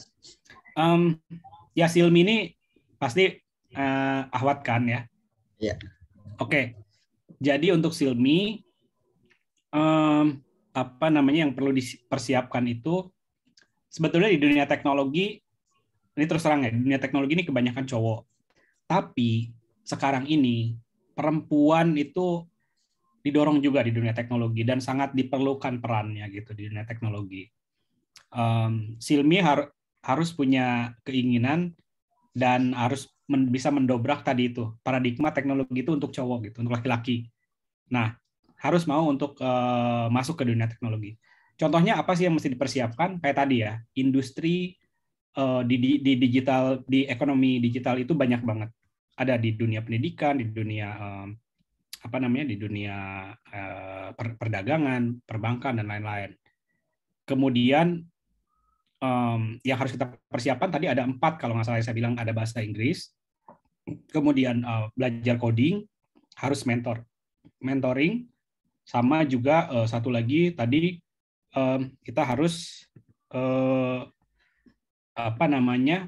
Ya Silmi ini pasti Ahwat kan ya? Iya. Oke. Jadi untuk Silmi apa namanya yang perlu dipersiapkan itu sebetulnya di dunia teknologi ini terus terang ya, di dunia teknologi ini kebanyakan cowok. Tapi sekarang ini perempuan itu didorong juga di dunia teknologi dan sangat diperlukan perannya gitu di dunia teknologi. Silmi harus punya keinginan dan harus bisa mendobrak tadi itu paradigma teknologi itu untuk cowok gitu, untuk laki-laki. Nah, harus mau untuk masuk ke dunia teknologi. Contohnya apa sih yang mesti dipersiapkan? Kayak tadi ya, industri di digital, di ekonomi digital itu banyak banget. Ada di dunia pendidikan, di dunia apa namanya, di dunia perdagangan, perbankan dan lain-lain. Kemudian yang harus kita persiapkan tadi ada 4 kalau nggak salah saya bilang, ada bahasa Inggris, kemudian belajar coding, harus mentoring, sama juga satu lagi tadi kita harus apa namanya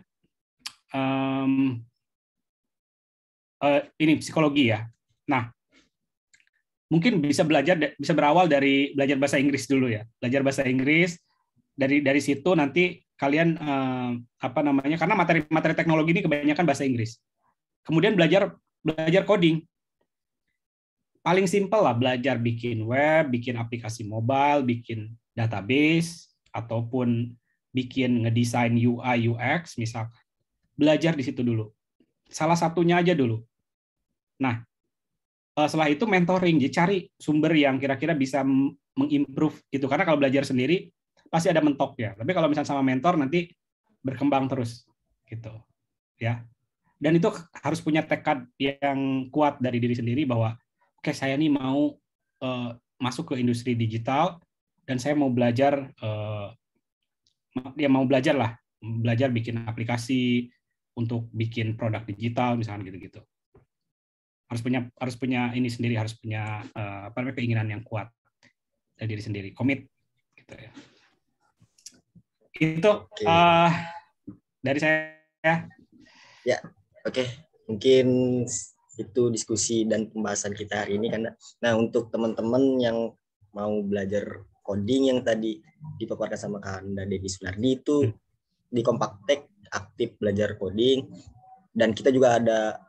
ini psikologi ya. Nah, mungkin bisa berawal dari belajar bahasa Inggris dulu ya. Belajar bahasa Inggris, dari situ nanti kalian apa namanya, karena materi teknologi ini kebanyakan bahasa Inggris. Kemudian belajar coding. Paling simpel lah, belajar bikin web, bikin aplikasi mobile, bikin database, ataupun bikin ngedesain UI UX misalkan. Belajar di situ dulu. Salah satunya aja dulu. Nah, setelah itu mentoring, jadi cari sumber yang kira-kira bisa mengimprove itu, karena kalau belajar sendiri pasti ada mentok ya. Tapi kalau misalnya sama mentor nanti berkembang terus gitu. Ya. Dan itu harus punya tekad yang kuat dari diri sendiri bahwa oke, saya nih mau masuk ke industri digital dan saya mau belajar belajar bikin aplikasi untuk bikin produk digital misalnya gitu-gitu. Harus punya ini sendiri, harus punya keinginan yang kuat dari diri sendiri, komit gitu ya. Itu dari saya. Ya, oke. Mungkin itu diskusi dan pembahasan kita hari ini kan. Nah, untuk teman-teman yang mau belajar coding yang tadi dipaparkan sama Kanda Denny Sunardi itu di Kompaktek aktif belajar coding, dan kita juga ada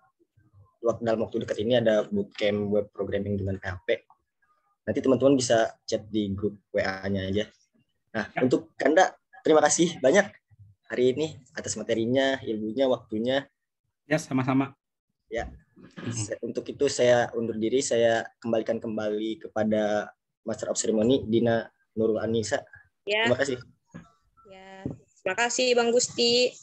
dalam waktu dekat ini ada bootcamp web programming dengan PHP. Nanti teman-teman bisa chat di grup WA-nya aja. Nah, untuk Kanda, terima kasih banyak hari ini atas materinya, ilmunya, waktunya. Ya, sama-sama. Ya. Untuk itu saya undur diri, saya kembalikan kembali kepada Master of Ceremony Dina Nurul Anissa. Ya. Terima kasih. Ya, terima kasih Bang Gusti.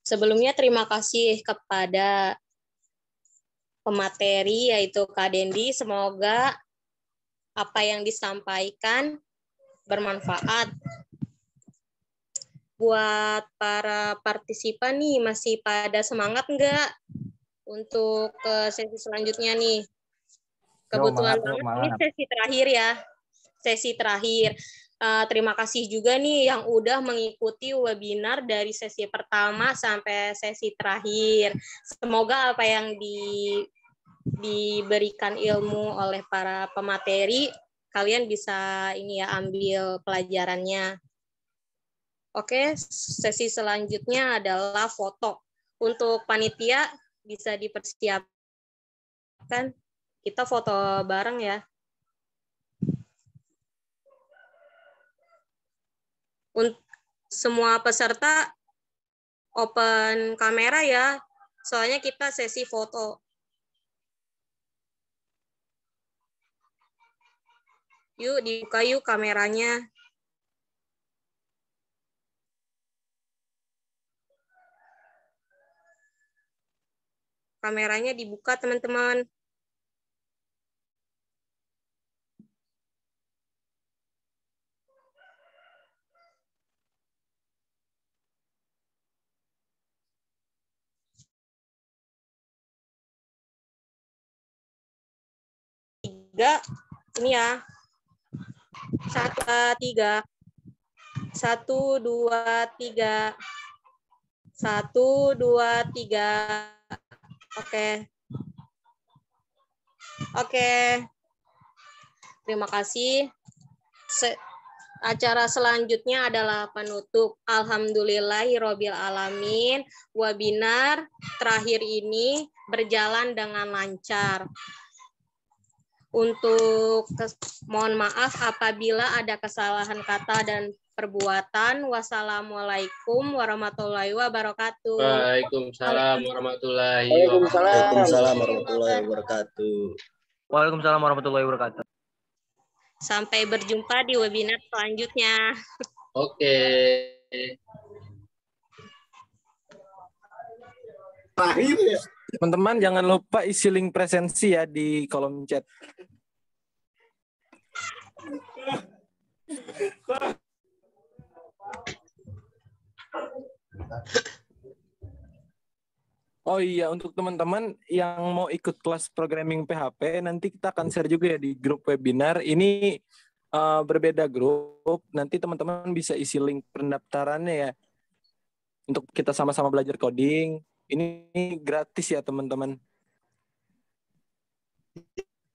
Sebelumnya terima kasih kepada pemateri yaitu Kak Dendi. Semoga apa yang disampaikan bermanfaat. Buat para partisipan nih, masih pada semangat nggak untuk ke sesi selanjutnya nih? Kebetulan banget ini sesi terakhir ya. Sesi terakhir. Terima kasih juga nih yang udah mengikuti webinar dari sesi pertama sampai sesi terakhir. Semoga apa yang diberikan ilmu oleh para pemateri, kalian bisa ini ya ambil pelajarannya. Oke, sesi selanjutnya adalah foto. Untuk panitia bisa dipersiapkan. Kita foto bareng ya. Untuk semua peserta open kamera ya, soalnya kita sesi foto. Yuk dibuka yuk kameranya. Kameranya dibuka teman-teman. Tiga, ini ya. 1, 2, 3. 1, 2, 3. 1, 2, 3. Oke. Oke. Terima kasih. Acara selanjutnya adalah penutup. Alhamdulillahirabbil alamin. Webinar terakhir ini berjalan dengan lancar. Mohon maaf apabila ada kesalahan kata dan perbuatan. Wassalamualaikum warahmatullahi wabarakatuh. Waalaikumsalam warahmatullahi Waalaikumsalam warahmatullahi wabarakatuh. Waalaikumsalam warahmatullahi wabarakatuh. Sampai berjumpa di webinar selanjutnya. Oke. Terakhir ya. Teman-teman jangan lupa isi link presensi ya di kolom chat. Oh iya, untuk teman-teman yang mau ikut kelas programming PHP, nanti kita akan share juga ya di grup webinar. Ini berbeda grup, nanti teman-teman bisa isi link pendaftarannya ya. Untuk kita sama-sama belajar coding. Ini gratis ya teman-teman.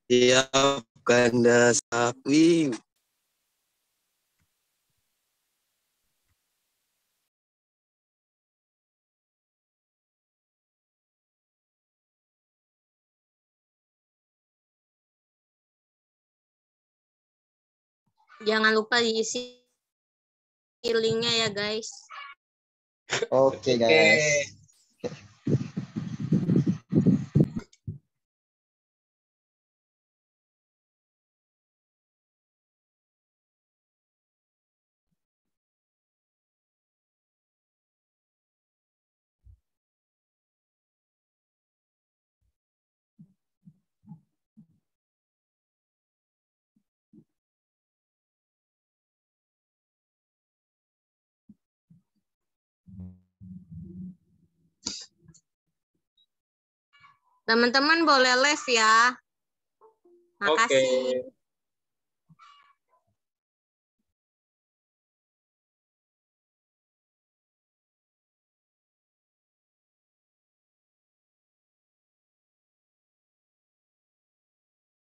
Siap, Kanda Sapi. Jangan lupa diisi linknya ya guys. Oke guys. Teman-teman boleh live ya. Makasih. Oke.